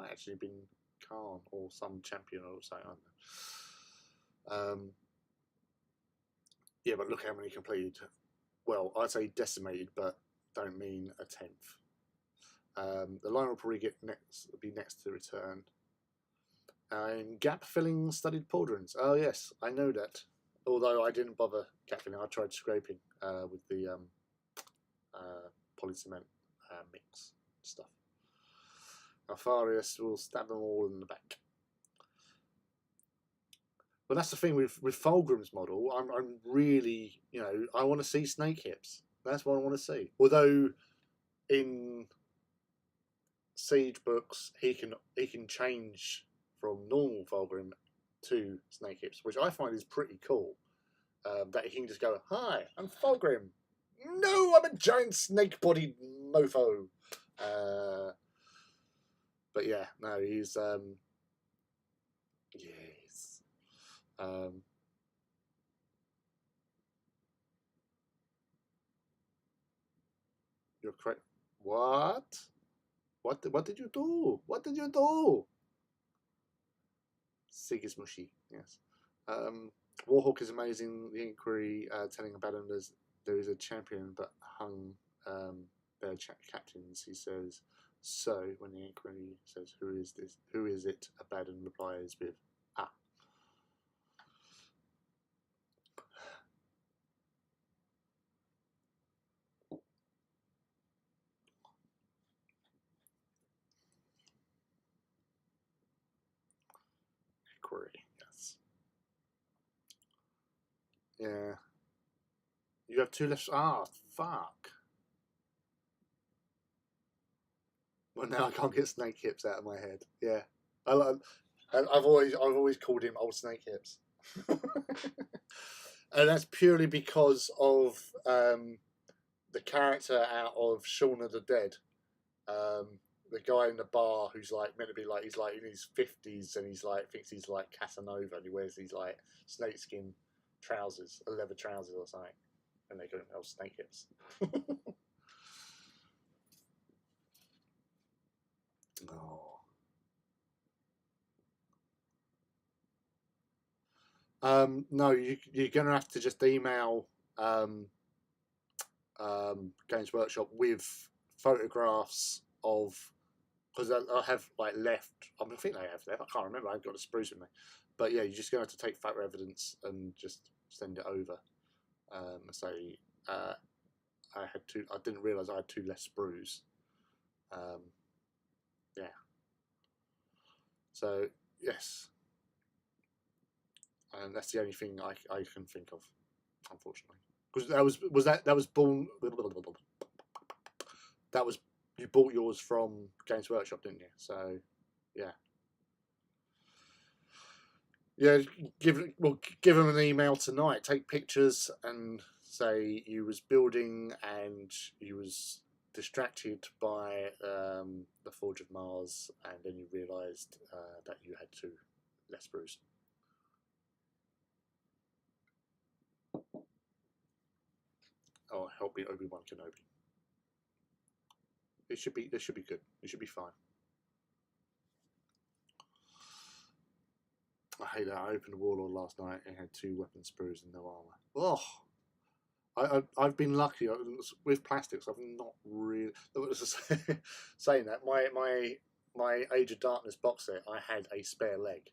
actually been Khan or some champion or something. I don't know. Yeah, but look how many completed. Well, I'd say decimated, but don't mean a 10th. The line will probably be next to return. And gap filling studied pauldrons. Oh yes, I know that. Although I didn't bother gap filling, I tried scraping with the polycement mix stuff. Alfarius will stab them all in the back. But that's the thing with Fulgrim's model. I'm really, you know, I want to see snake hips. That's what I want to see. Although in Siege books he can change from normal Fulgrim to snake hips, which I find is pretty cool. That he can just go, "Hi, I'm Fulgrim. No, I'm a giant snake-bodied mofo." But yeah, no, he's yes. You're correct. What? What did you do? What did you do? Sigismushy, yes. Warhawk is amazing. The Inquiry telling Abaddon there is a champion, but hung their captains. He says, so when the Inquiry says, who is this? Who is it? Abaddon replies with, ah. Inquiry, yes. Yeah. You have 2 left. Ah, fuck. Well, now I can't get Snake Hips out of my head. Yeah, I've always called him Old Snake Hips, and that's purely because of the character out of Shaun of the Dead. The guy in the bar who's like meant to be like, he's like in his 50s and he's like thinks he's like Casanova and he wears these like snakeskin trousers, leather trousers or something, and they call him Old Snake Hips. Oh. No, you're going to have to just email Games Workshop with photographs of, because I have like left. I think they have left. I can't remember. I've got a spruce with me, but yeah, you're just going to have to take photo evidence and just send it over. Say I didn't realise I had 2 less sprues. Yeah. So yes, and that's the only thing I can think of, unfortunately, because that was born. That was, you bought yours from Games Workshop, didn't you? So yeah. Yeah, give them an email tonight. Take pictures and say you was building and you was distracted by the Forge of Mars, and then you realised that you had 2 less brews. Oh, help me, Obi-Wan Kenobi. This should be good. It should be fine. I hate that. I opened a Warlord last night and had 2 weapon sprues and no armor. Oh, I've been lucky with plastics. I've not really. Saying that, my Age of Darkness box set, I had a spare leg.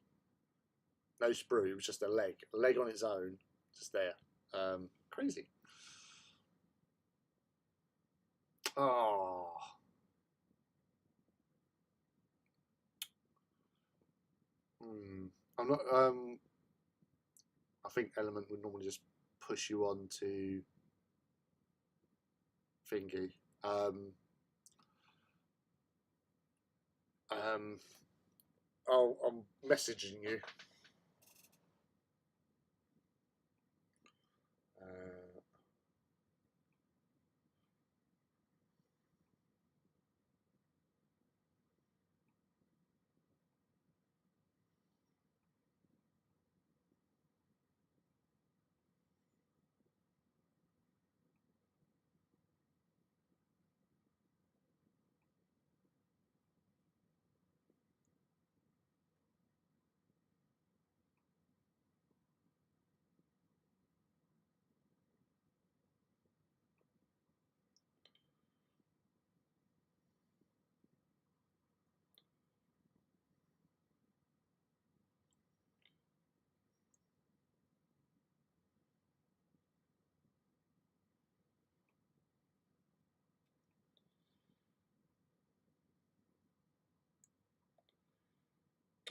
No sprue. It was just a leg on its own, just there. Crazy. Oh. I'm not. I think Element would normally just push you on to thingy. I'm messaging you.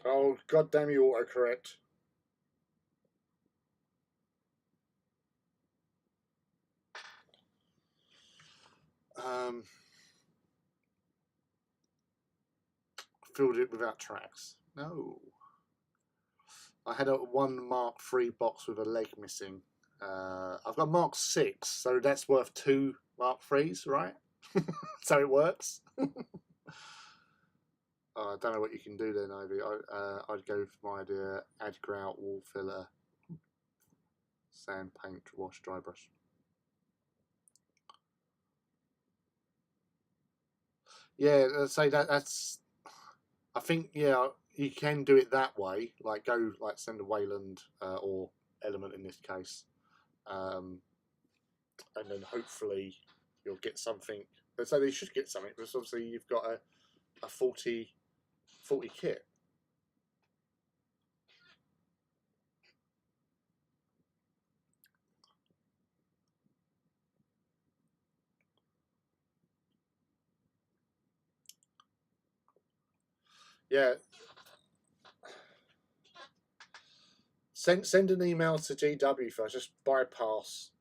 Oh, god damn you, autocorrect. Filled it without tracks. No. I had a 1 Mark III box with a leg missing. I've got Mark 6, so that's worth 2 Mark IIIs, right? So it works. I don't know what you can do there, Ivy. I'd go for my idea: add grout, wall filler, sand, paint, wash, dry brush. Yeah, say that's. I think you can do it that way. Like send a Wayland or Element in this case, and then hopefully you'll get something. So they should get something because obviously you've got a 40 kit. Yeah. Send an email to GW first. Just bypass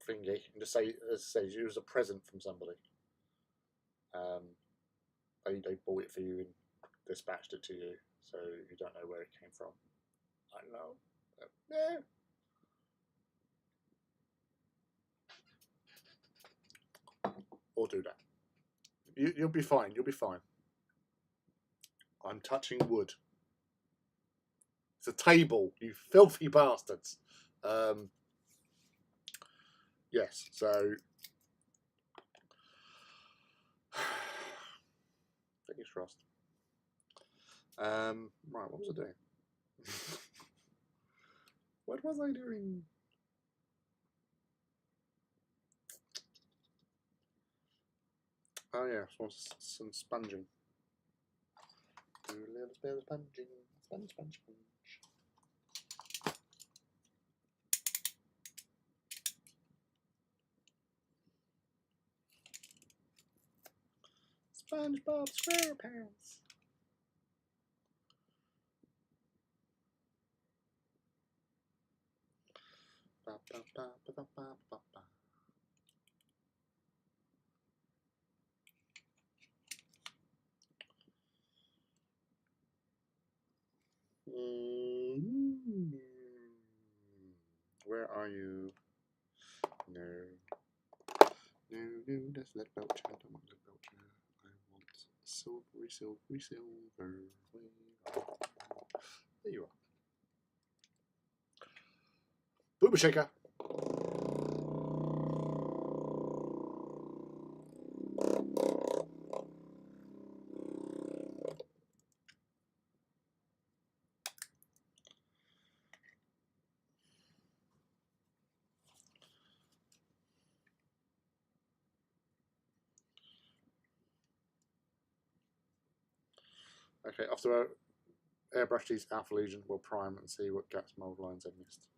thingy and just say, as I say, it was a present from somebody. They bought it for you and dispatched it to you, so you don't know where it came from. I don't know. Yeah. Or do that. You'll be fine. You'll be fine. I'm touching wood. It's a table, you filthy bastards. Yes, so fingers crossed. Right, what was I doing? What was I doing? Oh yeah, some sponging. Do a little bit of sponging. Sponge. SpongeBob SquarePants. Ba, ba, ba, ba, ba, ba, ba, ba. Where are you? No. No, no, that's that Belcher. I don't want that Belcher. I want silvery, silvery, silver. There you are. Booba Shaker. Okay, after I airbrush these Alpha Legion, we'll prime and see what gaps, mold lines I've missed.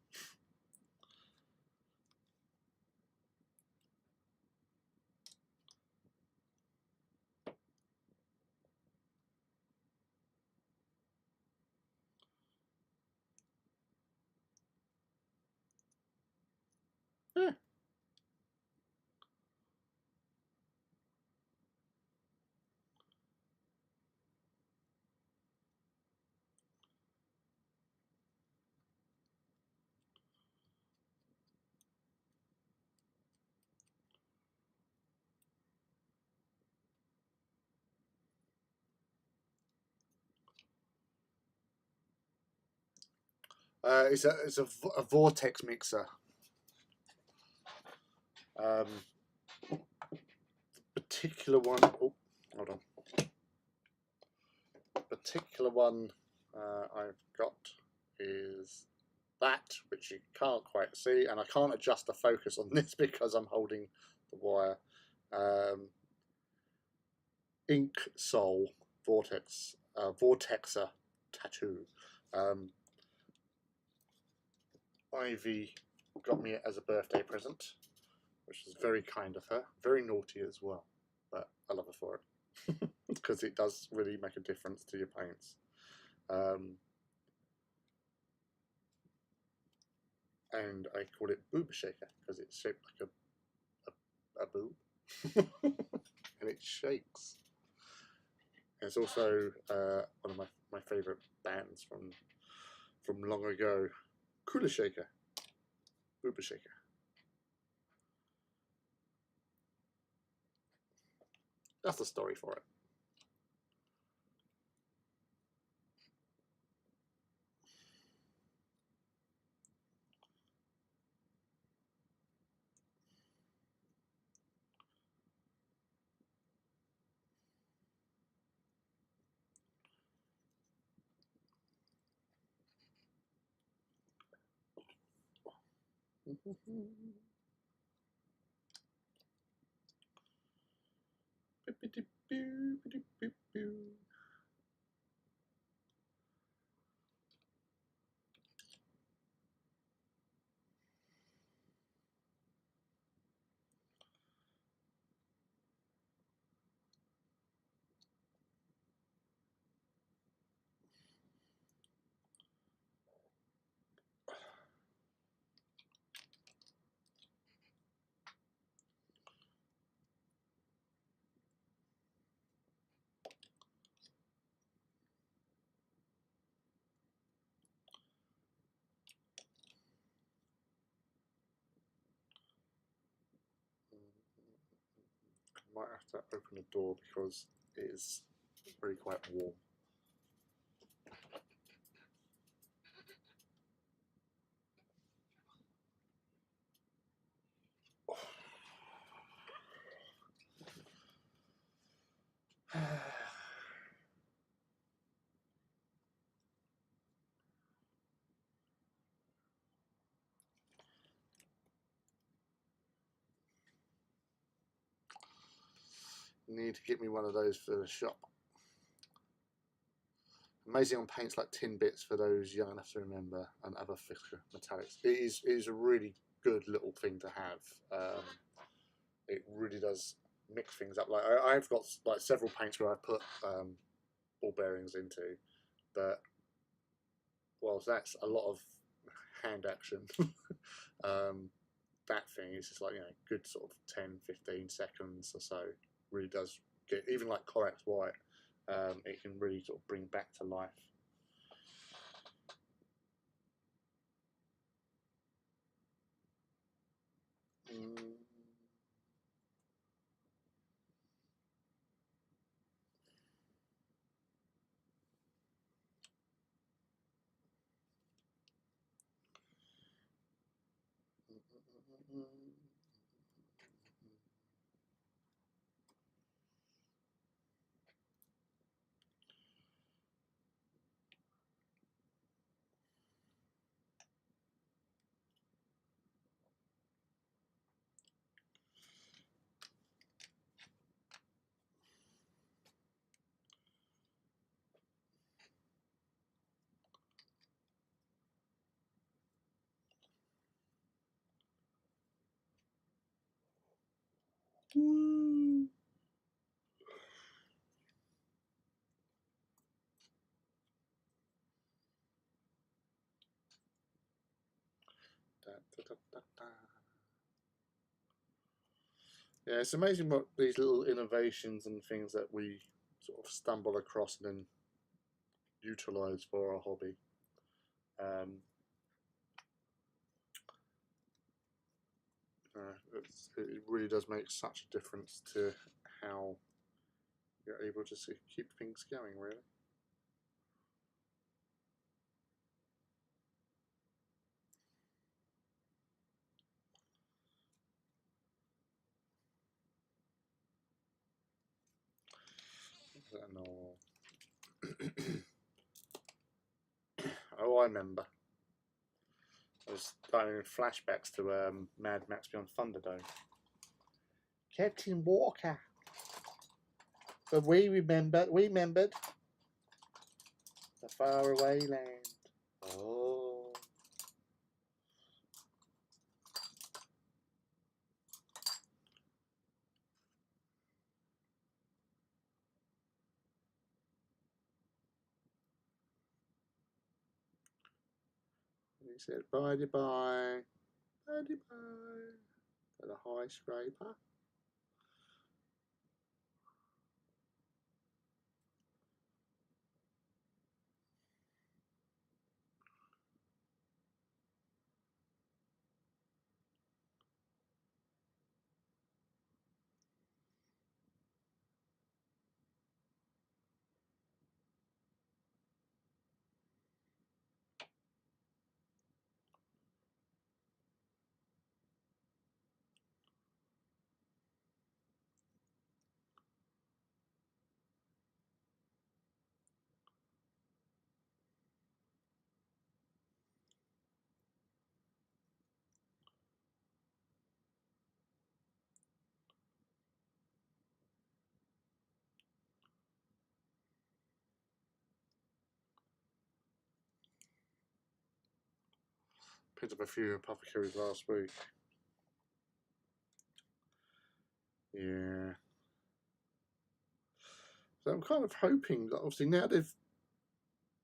Yeah. It's a vortex mixer. Particular one. Oh, hold on. Particular one I've got is that, which you can't quite see, and I can't adjust the focus on this because I'm holding the wire. Ink Soul Vortexer tattoo. Ivy got me it as a birthday present, which is very kind of her. Very naughty as well, but I love her for it because it does really make a difference to your paints. And I call it Booba Shaker because it's shaped like a boob, and it shakes. And it's also one of my favourite bands from long ago, Kula Shaker, Booba Shaker. That's the story for it. Might have to open the door because it is really quite warm. Need to get me one of those for the shop. Amazing on paints like tin bits for those young enough to remember, and other Fisher metallics. It is a really good little thing to have. It really does mix things up. Like I've got like several paints where I put ball bearings into, but well, that's a lot of hand action. That thing is just like, you know, good sort of 10-15 seconds or so. Really does get, even like Corax White, it can really sort of bring back to life. Yeah, it's amazing what these little innovations and things that we sort of stumble across and then utilize for our hobby. It really does make such a difference to how you're able to keep things going, really. No. Oh, I remember. I was starting in flashbacks to Mad Max Beyond Thunderdome. Captain Walker. But we remembered the faraway land. Oh. He said, bye, bye, bye, bye, to the high scraper. Picked up a few apothecaries last week. Yeah. So I'm kind of hoping that obviously now they've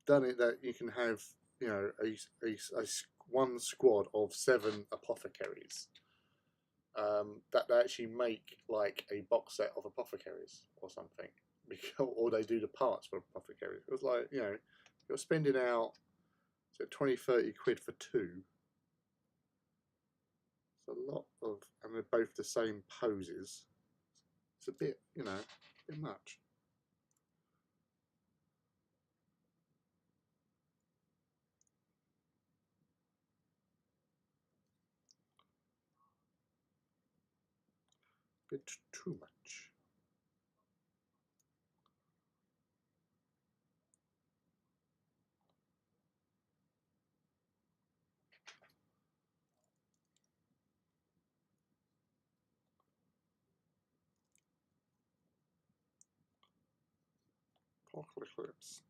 done it that you can have, you know, a one squad of 7 apothecaries. That they actually make like a box set of apothecaries or something, or they do the parts for apothecaries. It was like, you know, you're spending out 20-30 quid for 2. It's a lot of, and they're both the same poses. It's a bit, you know, a bit much. Bit too much. Apocalypse.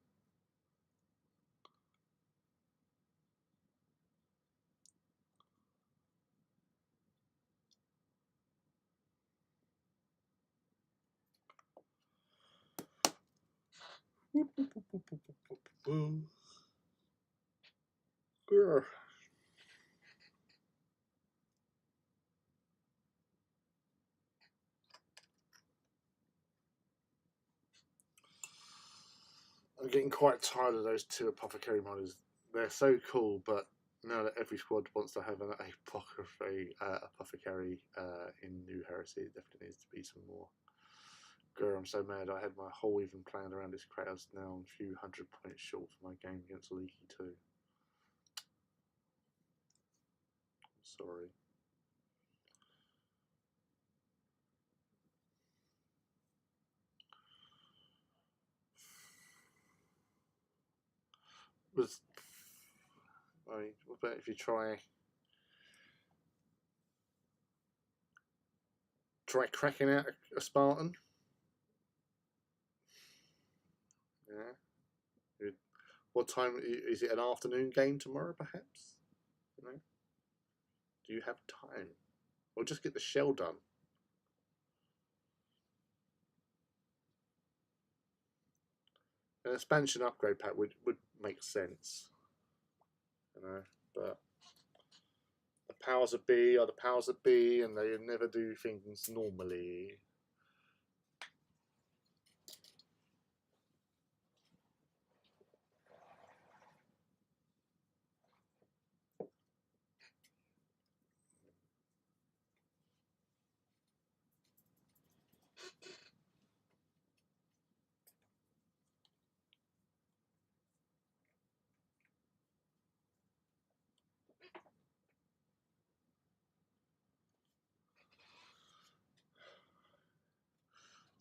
I'm getting quite tired of those 2 apothecary models. They're so cool, but now that every squad wants to have an apothecary in New Heresy, it definitely needs to be some more. Grr, I'm so mad. I had my whole even planned around this Kratos. Now I'm a few 100 points short for my game against Leaky too. Sorry. What about if you try cracking out a Spartan? Yeah. What time is it? An afternoon game tomorrow, perhaps? You know, do you have time, or just get the shell done? An expansion upgrade pack would make sense, you know, but the powers of B are the powers of B, and they never do things normally.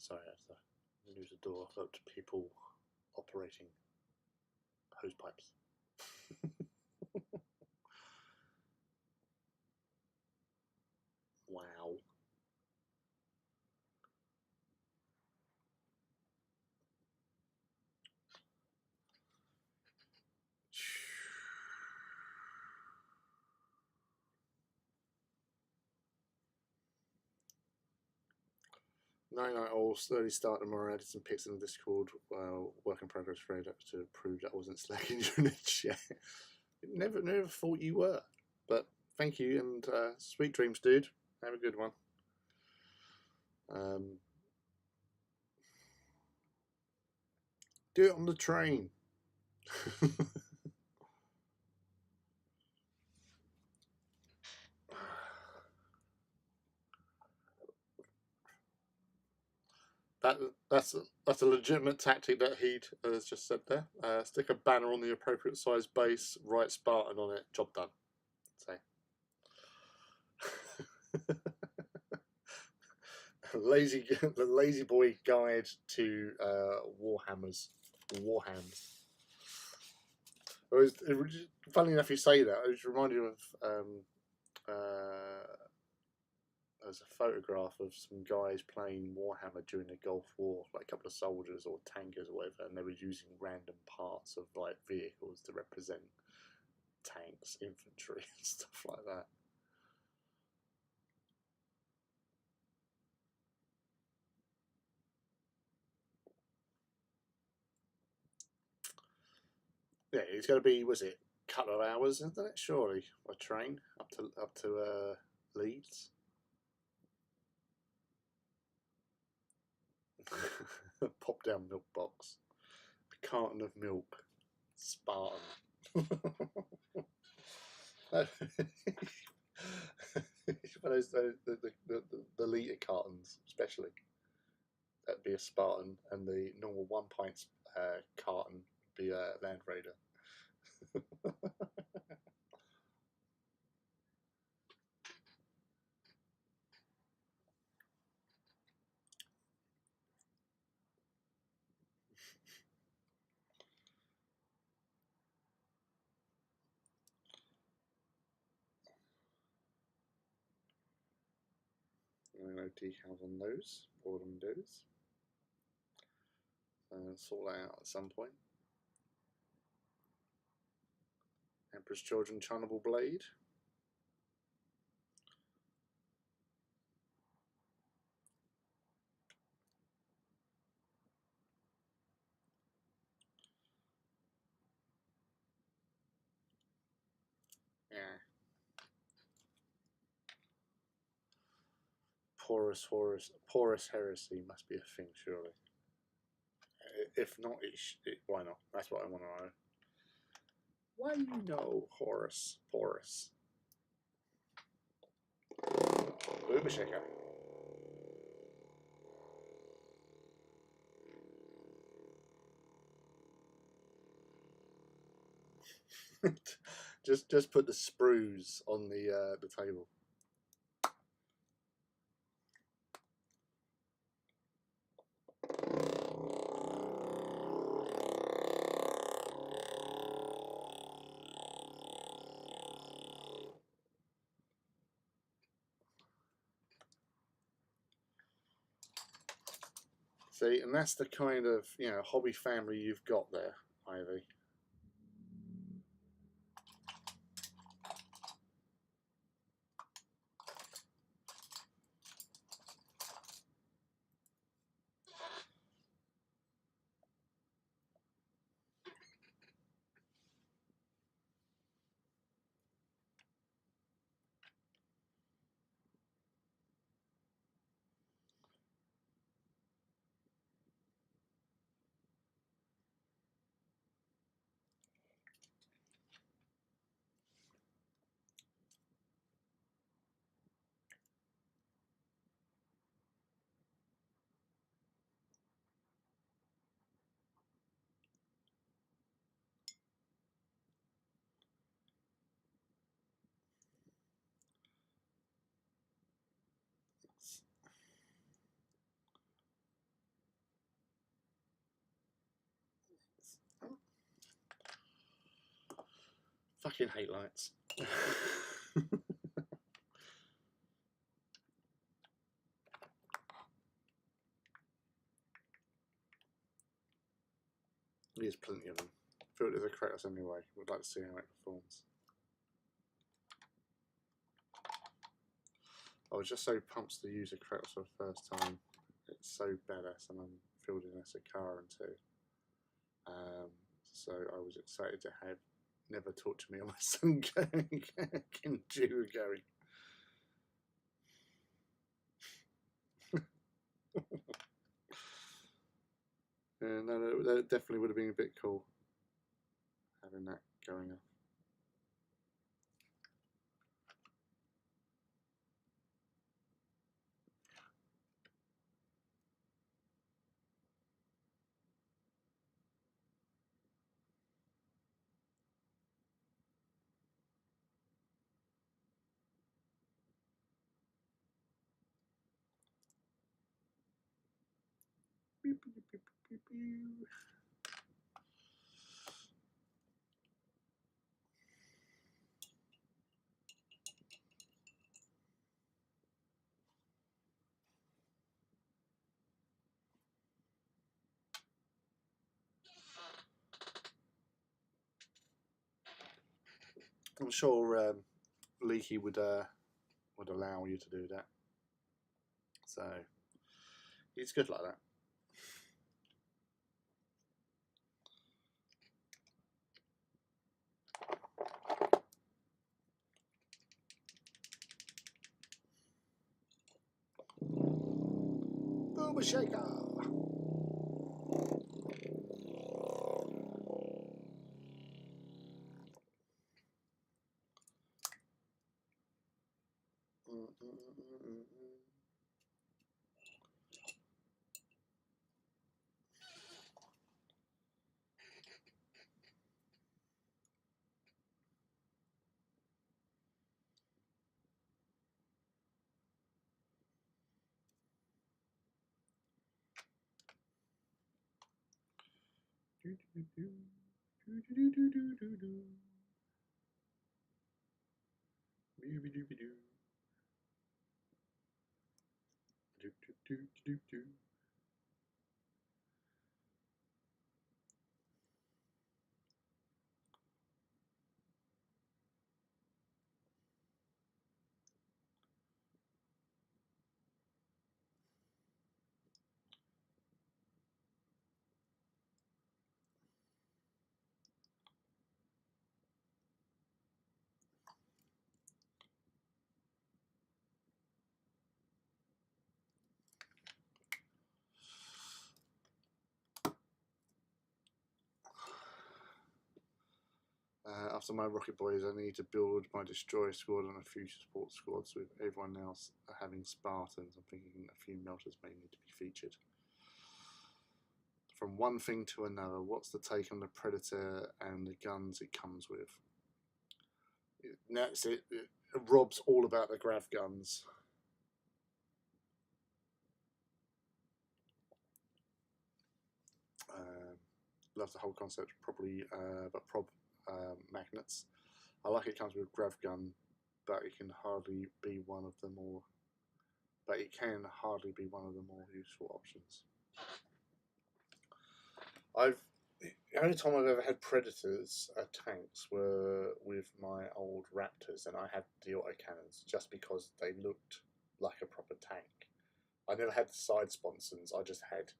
Sorry, I have to use the door. I've got people operating hose pipes. Wow. Night all slowly start tomorrow. Added some pics in the Discord. Work in progress raid to prove that I wasn't slacking during the chat. Never thought you were, but thank you and sweet dreams, dude. Have a good one. Do it on the train. That's a legitimate tactic that Heed has just said there. Stick a banner on the appropriate size base, write Spartan on it, job done. So. The lazy boy guide to Warhams. Funny enough, you say that. I was reminded of there's a photograph of some guys playing Warhammer during the Gulf War, like a couple of soldiers or tankers or whatever, and they were using random parts of like vehicles to represent tanks, infantry, and stuff like that. Yeah, it's going to be, was it, a couple of hours, isn't it? Surely, by train up to Leeds. Pop down milk box, a carton of milk, Spartan. The litre cartons, especially. That'd be a Spartan, and the normal 1 pint carton would be a Land Raider. No decals on those, or windows. Sort that out at some point. Emperor's Children Channable Blade. Horus Heresy must be a thing, surely. If not, why not? That's what I want to know. Why you know Horus? Uber shaker. just put the sprues on the table. See, and that's the kind of, you know, hobby family you've got there, Ivy. Fucking hate lights. There's plenty of them. I feel there's a Kratos anyway. Would like to see how it performs. I was just so pumped to use a Kratos for the first time. It's so badass, and I'm fielding a Sakara too. So I was excited to have Never Talk to Me on my son going, Kinju going. Yeah, no, that definitely would have been a bit cool having that going on. Beep, beep, beep, beep, beep. I'm sure Leaky would allow you to do that. So he's good like that. Boomer shaker. After my Rocket Boys, I need to build my Destroyer squad and a few support squads with everyone else having Spartans. I'm thinking a few melters may need to be featured. From one thing to another, what's the take on the Predator and the guns it comes with? That's it. Rob's all about the grav guns. Love the whole concept, probably, but magnets. I like it comes with grav gun, but it can hardly be one of the more. But it can hardly be one of the more useful options. The only time I've ever had Predators tanks were with my old Raptors, and I had the autocannons just because they looked like a proper tank. I never had the side sponsons. I just had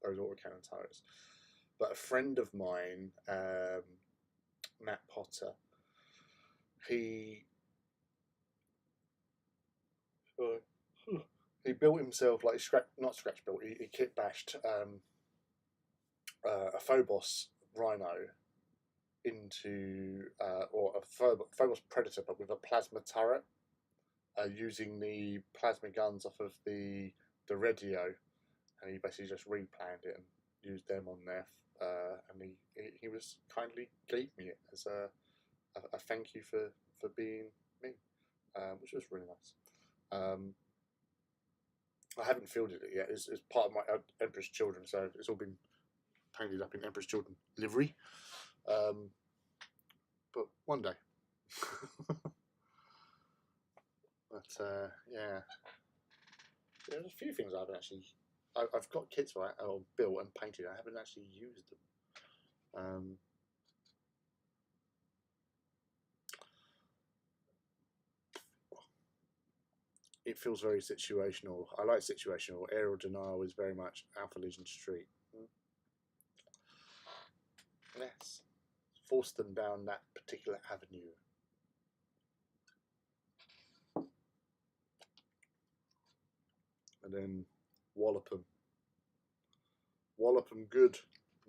those autocannon turrets. But a friend of mine, Matt Potter, he built himself, like not scratch built, he kit bashed a Phobos Rhino into or a Phobos Predator, but with a plasma turret, using the plasma guns off of the radio, and he basically just replanned it and used them on there, and he was kindly gave me it as a thank you for being me, which was really nice. I haven't fielded it yet. It's part of my Emperor's Children, so it's all been painted up in Emperor's Children livery. But one day. But yeah, there's a few things I haven't actually. I've got kits right, or built and painted. I haven't actually used them. It feels very situational. I like situational. Aerial denial is very much Alpha Legion Street. Yes. Force them down that particular avenue. And then wallop them. Wallop them good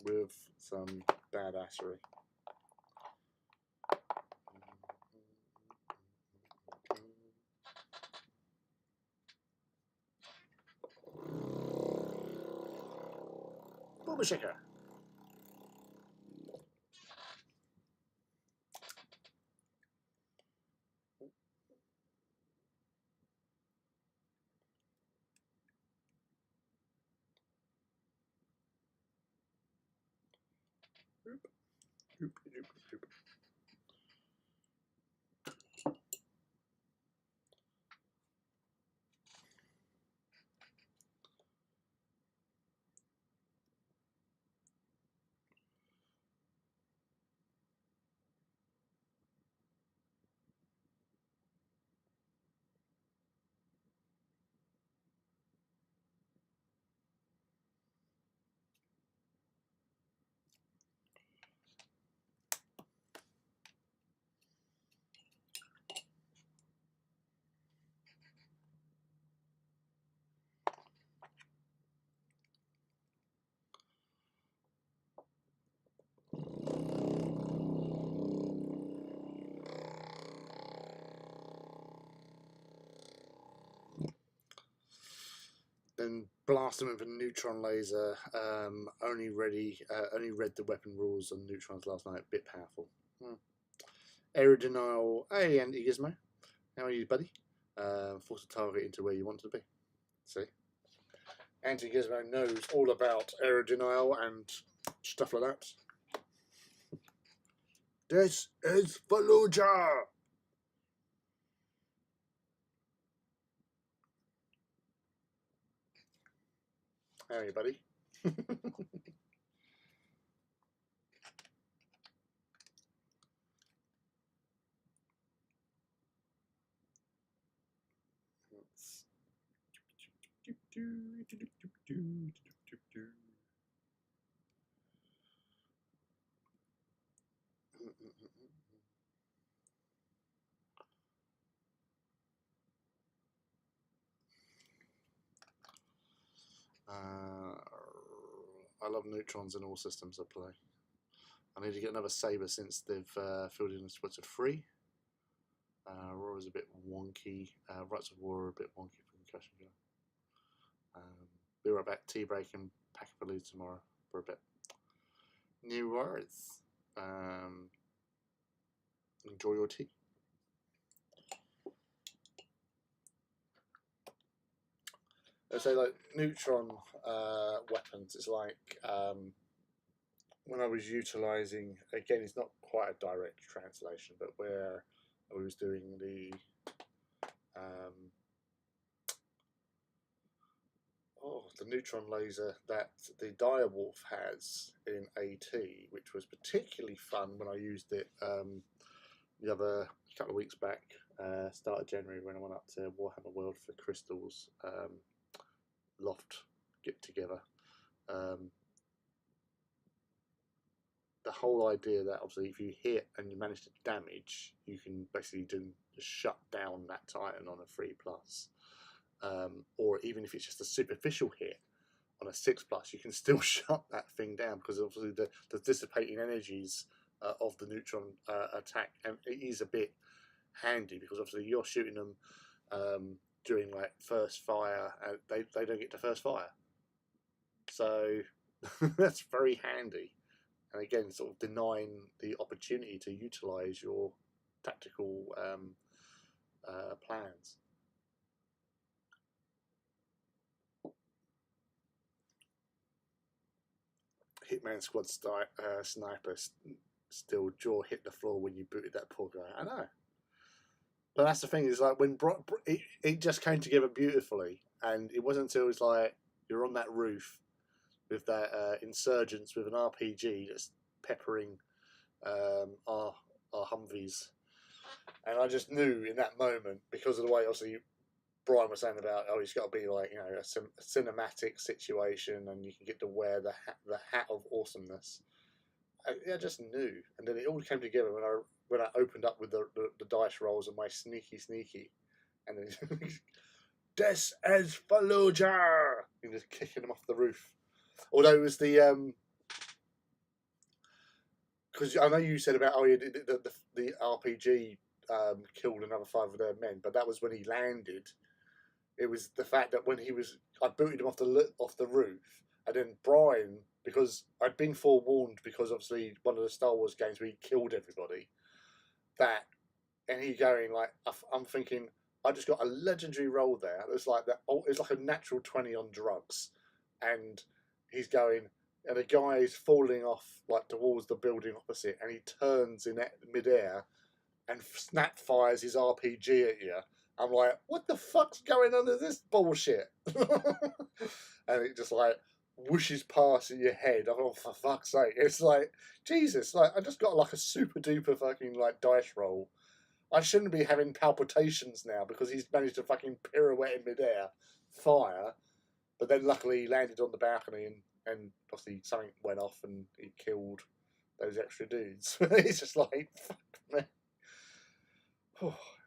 with some badassery. Boomer shaker. Then blast them with a neutron laser. Only read the weapon rules on neutrons last night. Bit powerful. Area denial. Hey, Andy Gizmo. How are you, buddy? Force a target into where you want to be. See? Anti Gizmo knows all about area denial and stuff like that. This is Fallujah! How are you, buddy? I love neutrons in all systems I play. I need to get another saber since they've filled in what's a 3. Roar's a bit wonky. Rights of War are a bit wonky for concussion. Be right back. Tea break and pack up a lead tomorrow for a bit. New words. Enjoy your tea. So like neutron weapons is like when I was utilising, again it's not quite a direct translation, but where I was doing the neutron laser that the direwolf has in AT, which was particularly fun when I used it the other couple of weeks back, start of January, when I went up to Warhammer World for Crystal's loft get together. The whole idea that obviously if you hit and you manage to damage, you can basically just shut down that Titan on a 3+, or even if it's just a superficial hit on a 6+, you can still shut that thing down, because obviously the dissipating energies of the neutron attack, and it is a bit handy because obviously you're shooting them during like first fire, and they don't get to first fire, so that's very handy. And again, sort of denying the opportunity to utilise your tactical plans. Hitman Squad sniper still jaw hit the floor when you booted that poor guy. I know. But that's the thing, is like when it just came together beautifully, and it wasn't until it's like you're on that roof with that insurgents with an RPG just peppering our Humvees, and I just knew in that moment, because of the way obviously Brian was saying about, oh, it's got to be like, you know, a cinematic situation, and you can get to wear the hat of awesomeness. I just knew, and then it all came together when I opened up with the dice rolls and my sneaky, and then Des as Fallujah, and just kicking them off the roof. Although it was the because I know you said about, oh yeah, the RPG killed another 5 of their men, but that was when he landed. It was the fact that when I booted him off the roof, and then Brian, because I'd been forewarned, because obviously one of the Star Wars games where he killed everybody, that, and he going like, I'm thinking, I just got a legendary roll there. It was like that. It's like a natural 20 on drugs, and he's going, and a guy is falling off like towards the building opposite, and he turns in midair and snap fires his RPG at you. I'm like, what the fuck's going on with this bullshit? And it just like whooshes past in your head. Oh, for fuck's sake. It's like, Jesus, like I just got like a super duper fucking like dice roll. I shouldn't be having palpitations now because he's managed to fucking pirouette in midair, fire, but then luckily he landed on the balcony, and obviously something went off and he killed those extra dudes. It's just like, fuck me.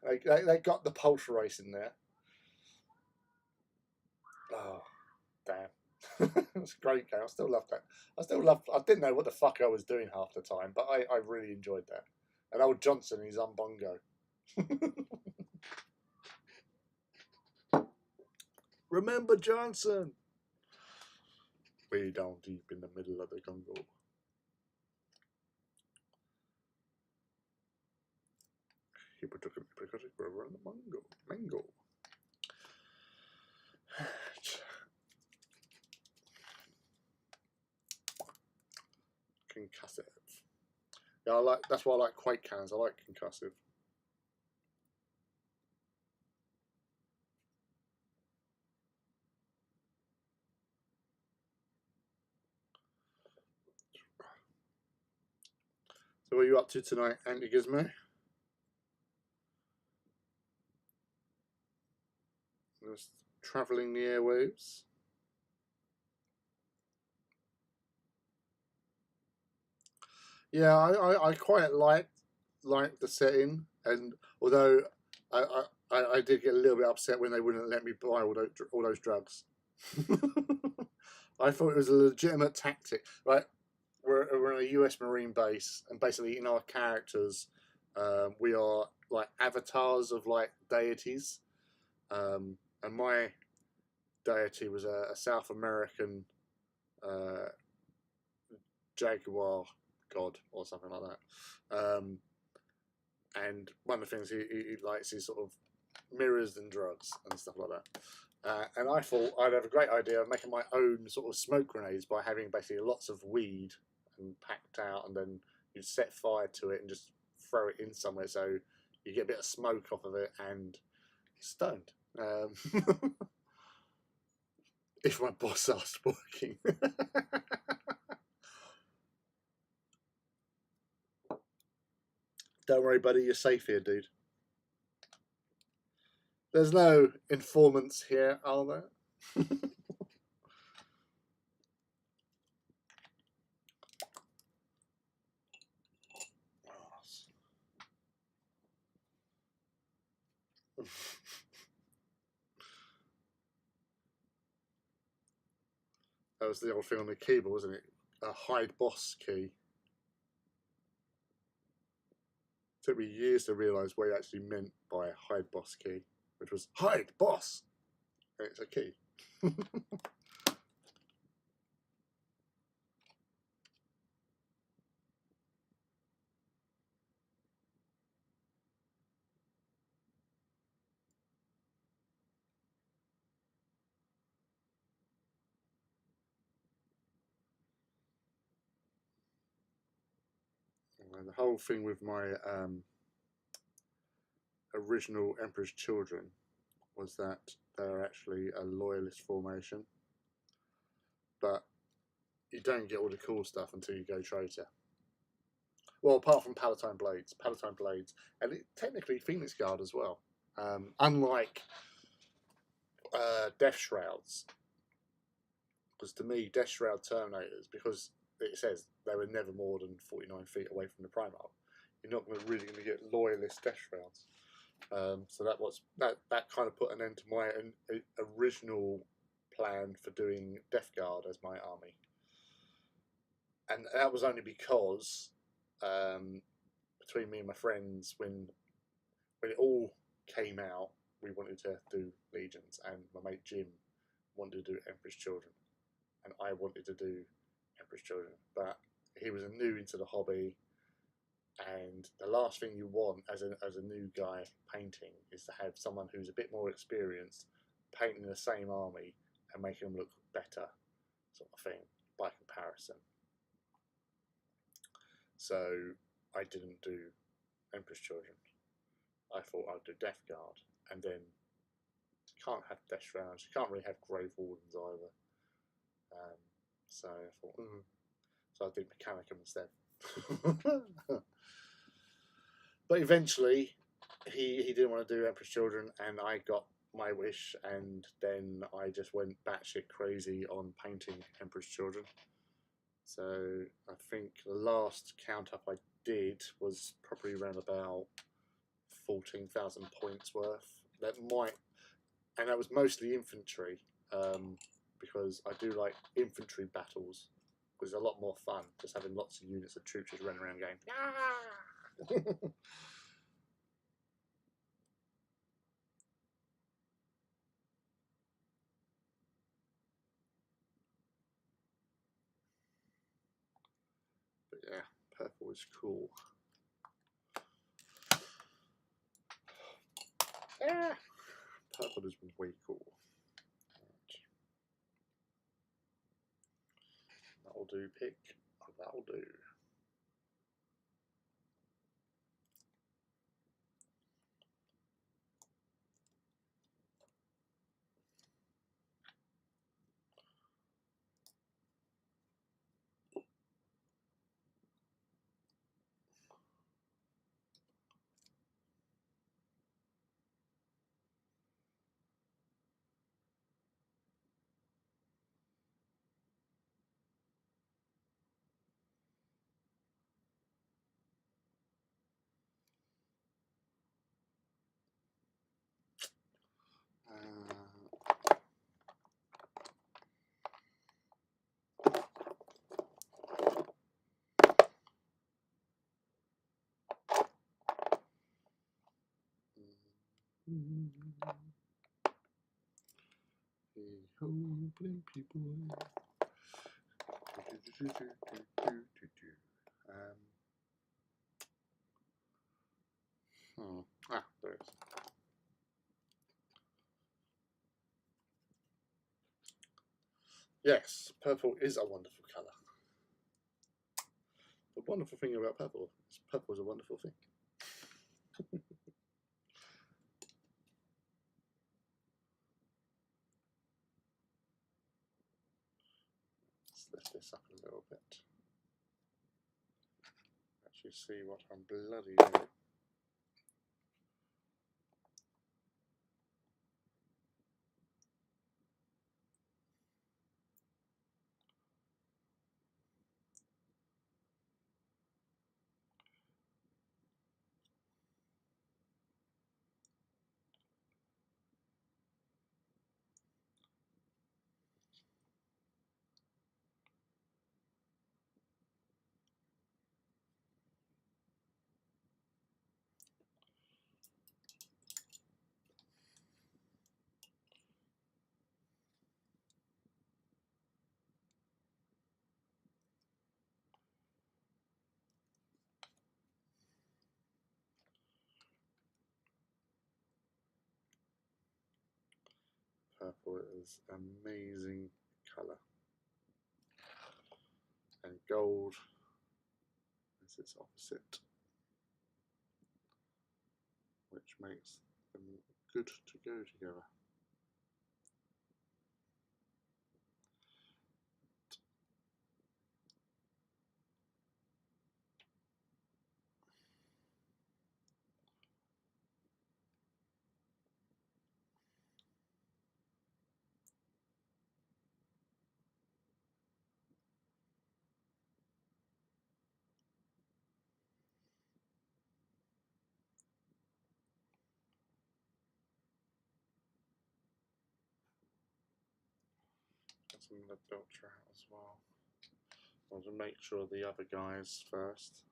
They got the pulse race in there. Oh, damn. It's a great game. I still love that. I didn't know what the fuck I was doing half the time, but I really enjoyed that. And old Johnson, he's on bongo. Remember Johnson? Way down deep in the middle of the Congo. River and the mango. Concussive. Yeah, that's why I like Quake cannons. I like concussive. So what are you up to tonight, Andy Gizmo? Just travelling the airwaves. Yeah, I quite like the setting, and although I did get a little bit upset when they wouldn't let me buy all those drugs. I thought it was a legitimate tactic, right? we're on a US Marine base, and basically in our characters, we are like avatars of like deities, and my deity was a South American jaguar god or something like that. And one of the things he likes is sort of mirrors and drugs and stuff like that. And I thought I'd have a great idea of making my own sort of smoke grenades by having basically lots of weed and packed out, and then you set fire to it and just throw it in somewhere so you get a bit of smoke off of it and you're stoned. If my boss starts working. Don't worry, buddy, you're safe here, dude. There's no informants here, are there? That was the old thing on the keyboard, wasn't it? A hide boss key. It took me years to realise what it actually meant by a hide boss key, which was hide boss. And it's a key. And the whole thing with my original Emperor's Children was that they're actually a loyalist formation, but you don't get all the cool stuff until you go traitor. Well, apart from Palatine Blades, and technically Phoenix Guard as well. Unlike Death Shrouds, because to me, Death Shroud Terminators, because it says they were never more than 49 feet away from the Primarch, you're not really going to get loyalist Death Shrouds. So that kind of put an end to my original plan for doing Death Guard as my army, and that was only because between me and my friends, when it all came out, we wanted to do Legions, and my mate Jim wanted to do Emperor's Children, and I wanted to do Emperor's Children, but he was new into the hobby. And the last thing you want as a new guy painting is to have someone who's a bit more experienced painting the same army and making them look better, sort of thing, by comparison. So I didn't do Emperor's Children. I thought I'd do Death Guard, and then you can't have Death Shrouds, you can't really have Grave Wardens either. So I thought, so I did Mechanicum instead. But eventually, he didn't want to do Emperor's Children, and I got my wish, and then I just went batshit crazy on painting Emperor's Children. So I think the last count up I did was probably around about 14,000 points worth. And that was mostly infantry, because I do like infantry battles, because it's a lot more fun just having lots of units of troops just running around going, ah! But yeah, purple is cool. Yeah, purple is way cool. That'll do, pick. That'll do. people. There it is. Yes, purple is a wonderful colour. The wonderful thing about purple is purple is a wonderful thing. Let's lift this up a little bit. Actually see what I'm bloody doing. Purple is amazing colour, and gold is its opposite, which makes them good to go together. Get some of the filter out as well. I want to make sure the other guys first.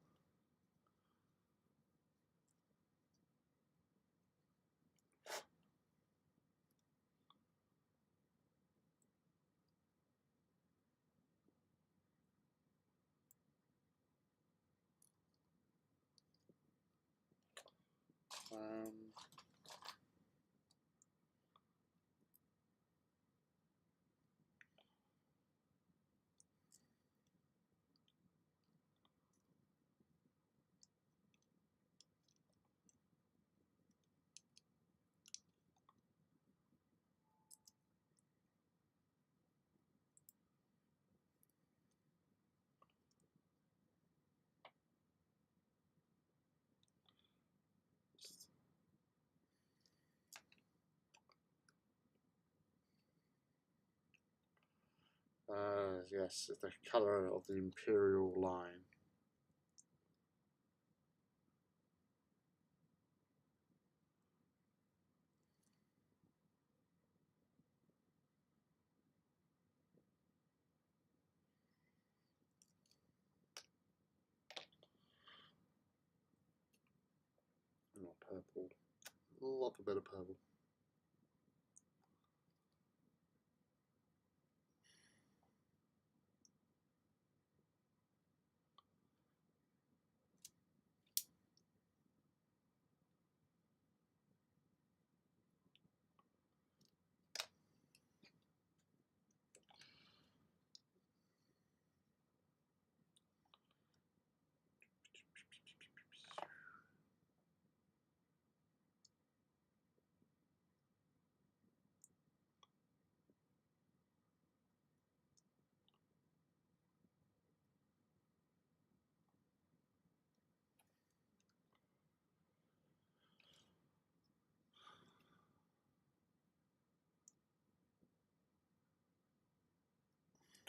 Yes, it's the colour of the Imperial line. Not purple. Love a bit of purple.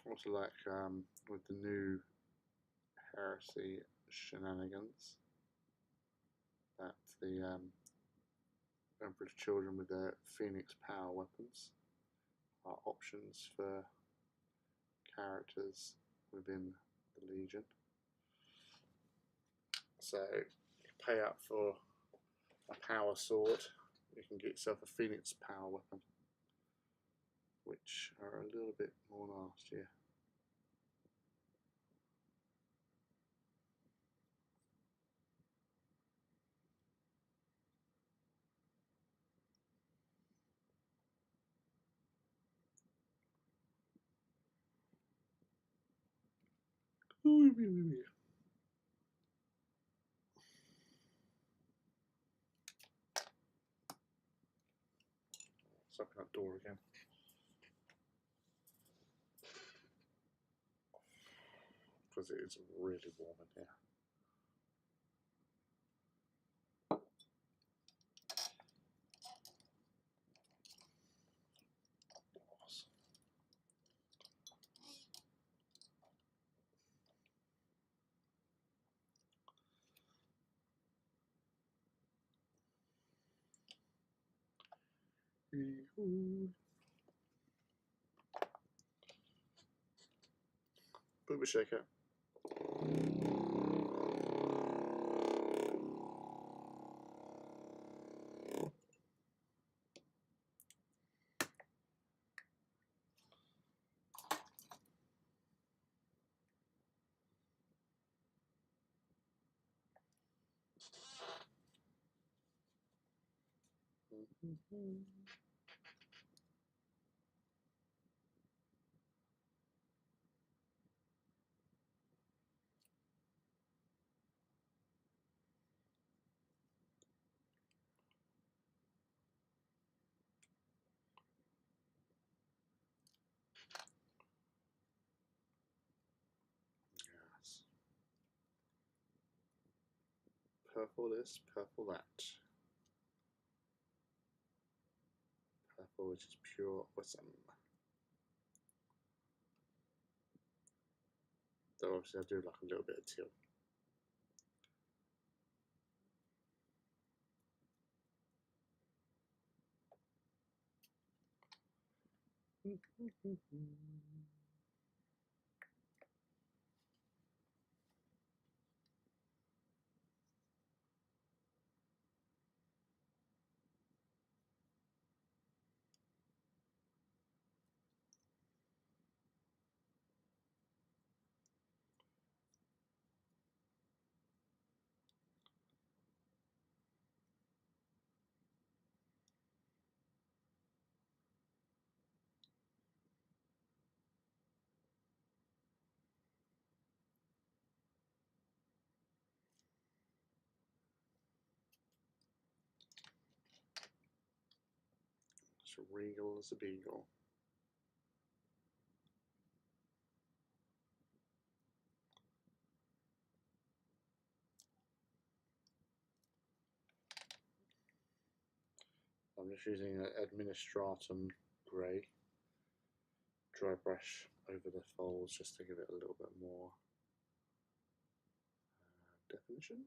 Also like with the new Heresy shenanigans, that the Emperor's children with their Phoenix power weapons are options for characters within the Legion. So you pay up for a power sword you can get yourself a Phoenix power weapon, which are a little bit more nastier. Let's open that door again. Because it is really warm in here. Booba shaker. Yes. Purple this, purple that. Purple, which is pure awesome. Though obviously I do like a little bit of teal. It's regal as a beagle. I'm just using an Administratum grey dry brush over the folds just to give it a little bit more definition.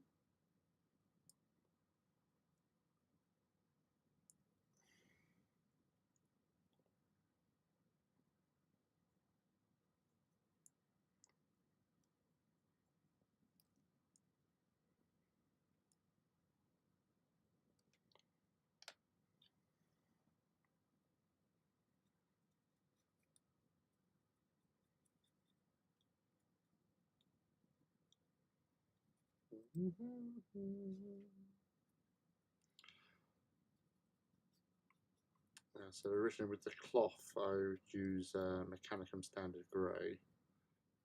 So originally with the cloth I would use Mechanicum Standard Grey,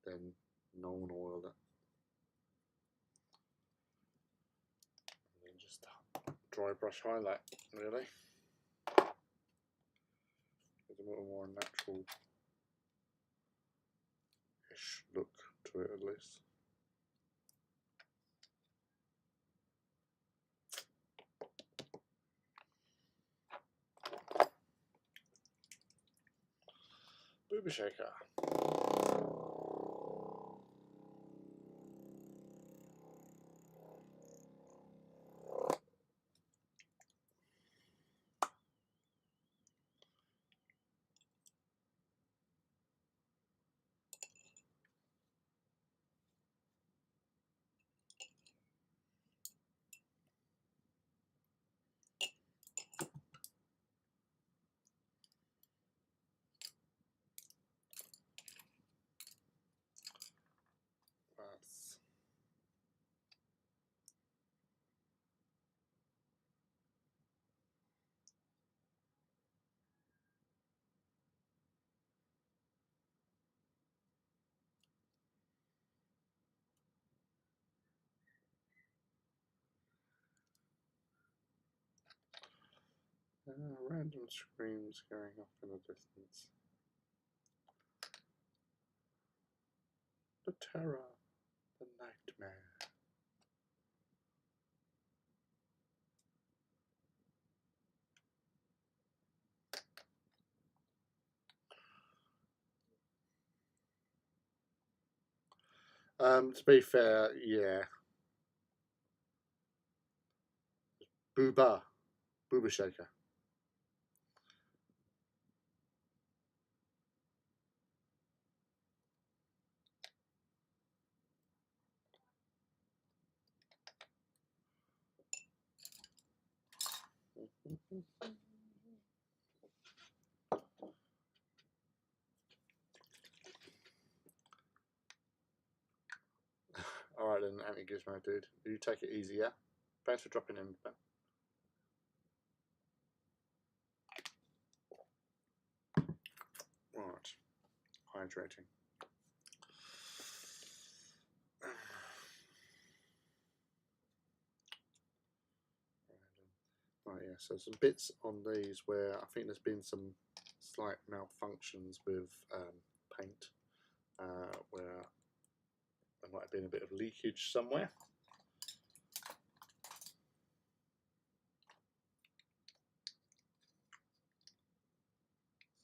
then Nuln Oil it, and then just dry brush highlight really. Give a little more natural-ish look to it at least. Booba shaker. Random screams going off in the distance. The terror, the nightmare. To be fair, yeah. Booba Shaker. Alright then, Anti-Gizmo dude. You take it easy, yeah? Thanks for dropping in, Ben. Right. Hydrating. Right, yeah, so some bits on these where I think there's been some slight malfunctions with paint, where there might have been a bit of leakage somewhere.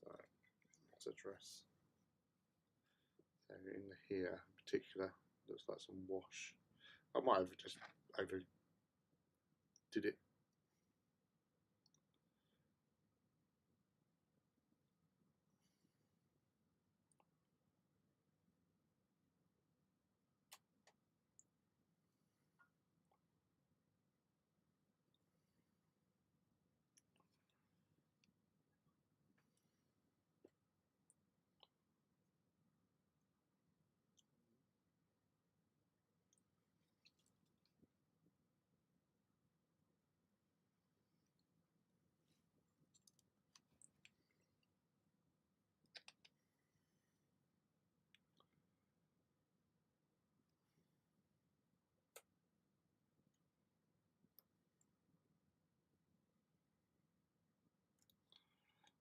So let's address. So in here in particular, looks like some wash. I might have just over did it.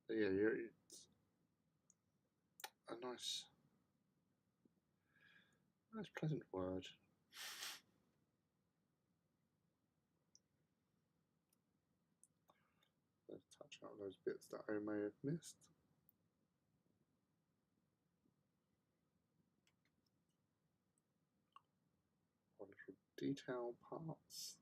But yeah, it's a nice pleasant word. Let's touch out those bits that I may have missed. Little detail parts.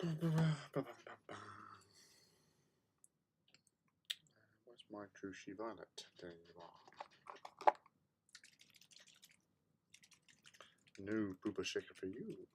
Where's my Drushi Violet? There you are. No Booba Shaker for you.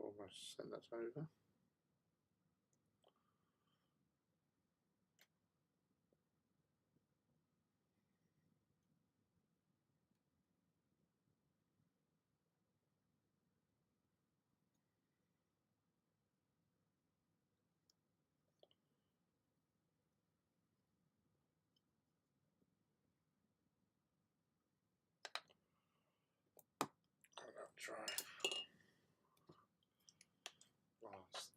Almost send that over. I'll try. Last.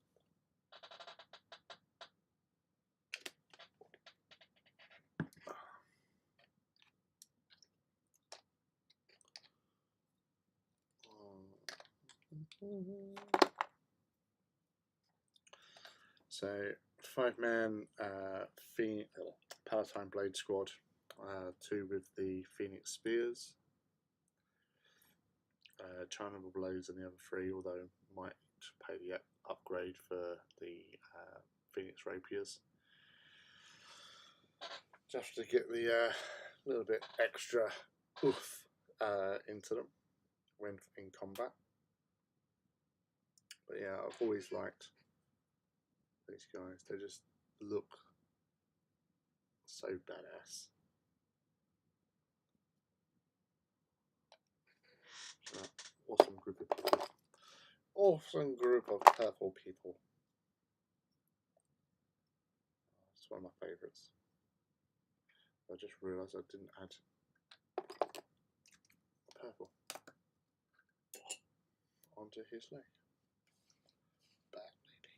So 5-man Palatine Blade Squad, 2 with the Phoenix Spears, Charnable Blades and the other 3, although might pay the upgrade for the Phoenix Rapiers. Just to get the little bit extra oof into them when in combat. But yeah, I've always liked these guys. They just look so badass. Awesome group of people. Awesome group of purple people. It's one of my favourites. I just realised I didn't add purple onto his leg. Bad lady.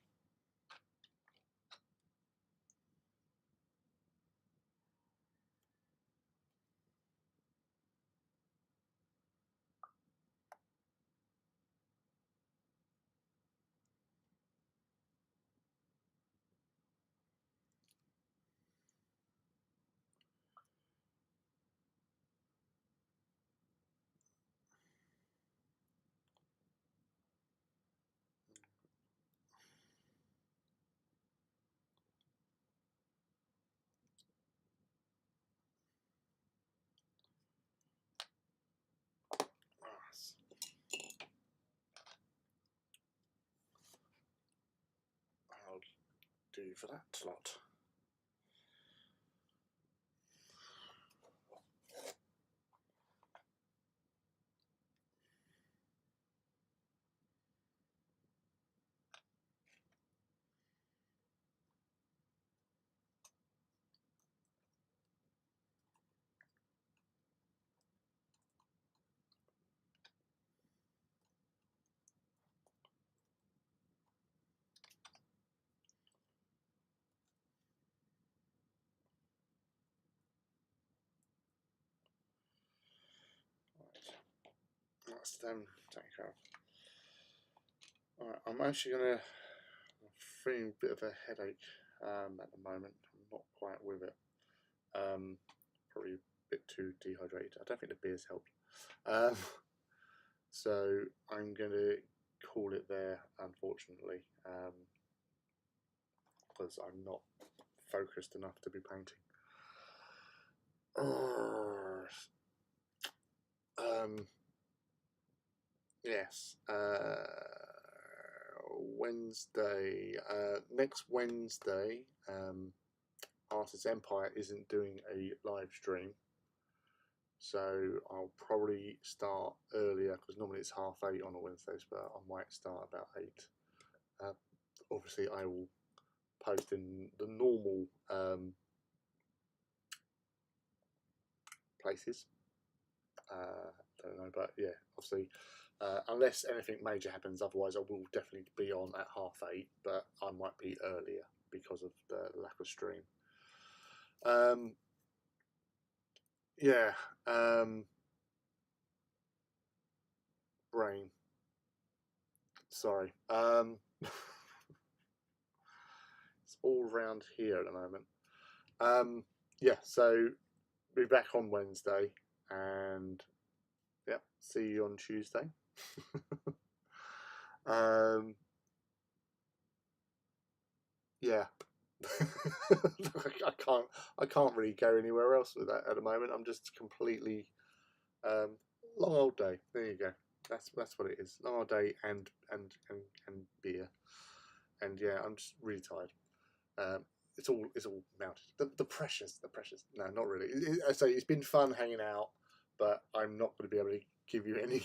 I'll do for that slot. that's them. Alright, I'm actually I'm feeling a bit of a headache at the moment. I'm not quite with it. Probably a bit too dehydrated. I don't think the beer's helped. So I'm going to call it there, unfortunately, because I'm not focused enough to be painting. Yes. Wednesday. Next Wednesday, Artist Empire isn't doing a live stream, so I'll probably start earlier because normally it's 8:30 on a Wednesdays, but I might start about 8. Obviously, I will post in the normal places. Don't know, but yeah, obviously, unless anything major happens, otherwise I will definitely be on at 8:30, but I might be earlier because of the lack of stream. Yeah, brain. Sorry. It's all round here at the moment. Yeah, so be back on Wednesday, and yeah, see you on Tuesday. Yeah. I can't really go anywhere else with that at the moment. I'm just completely long old day. There you go. That's what it is. Long old day and beer. And yeah, I'm just really tired. It's all mounted. The pressures. No, not really. I say it's been fun hanging out, but I'm not going to be able to give you any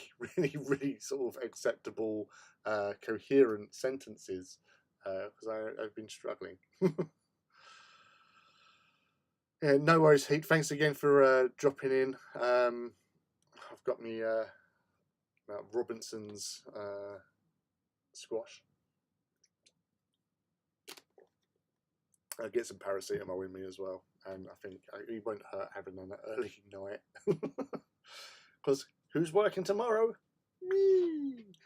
really sort of acceptable, coherent sentences because I've been struggling. Yeah, no worries, Heat. Thanks again for dropping in. I've got me Robinson's squash. I'll get some paracetamol in me as well, and I think it won't hurt having an early night. Because who's working tomorrow? Me.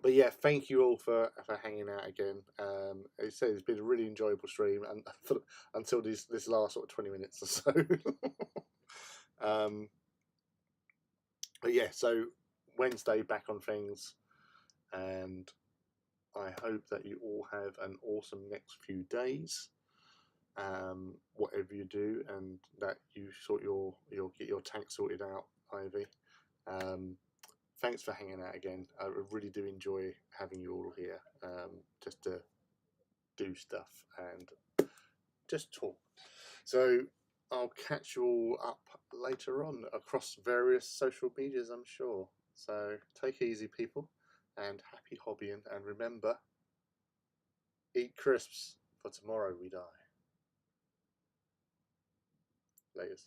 But yeah, thank you all for hanging out again. As I said, it's been a really enjoyable stream, and until this last sort of 20 minutes or so. But yeah, so Wednesday back on things, and I hope that you all have an awesome next few days. Whatever you do, and that you you'll get your tank sorted out, Ivy. Thanks for hanging out again. I really do enjoy having you all here, just to do stuff and just talk. So I'll catch you all up later on across various social medias, I'm sure. So take it easy, people, and happy hobbying. And remember, eat crisps, for tomorrow we die. Laters.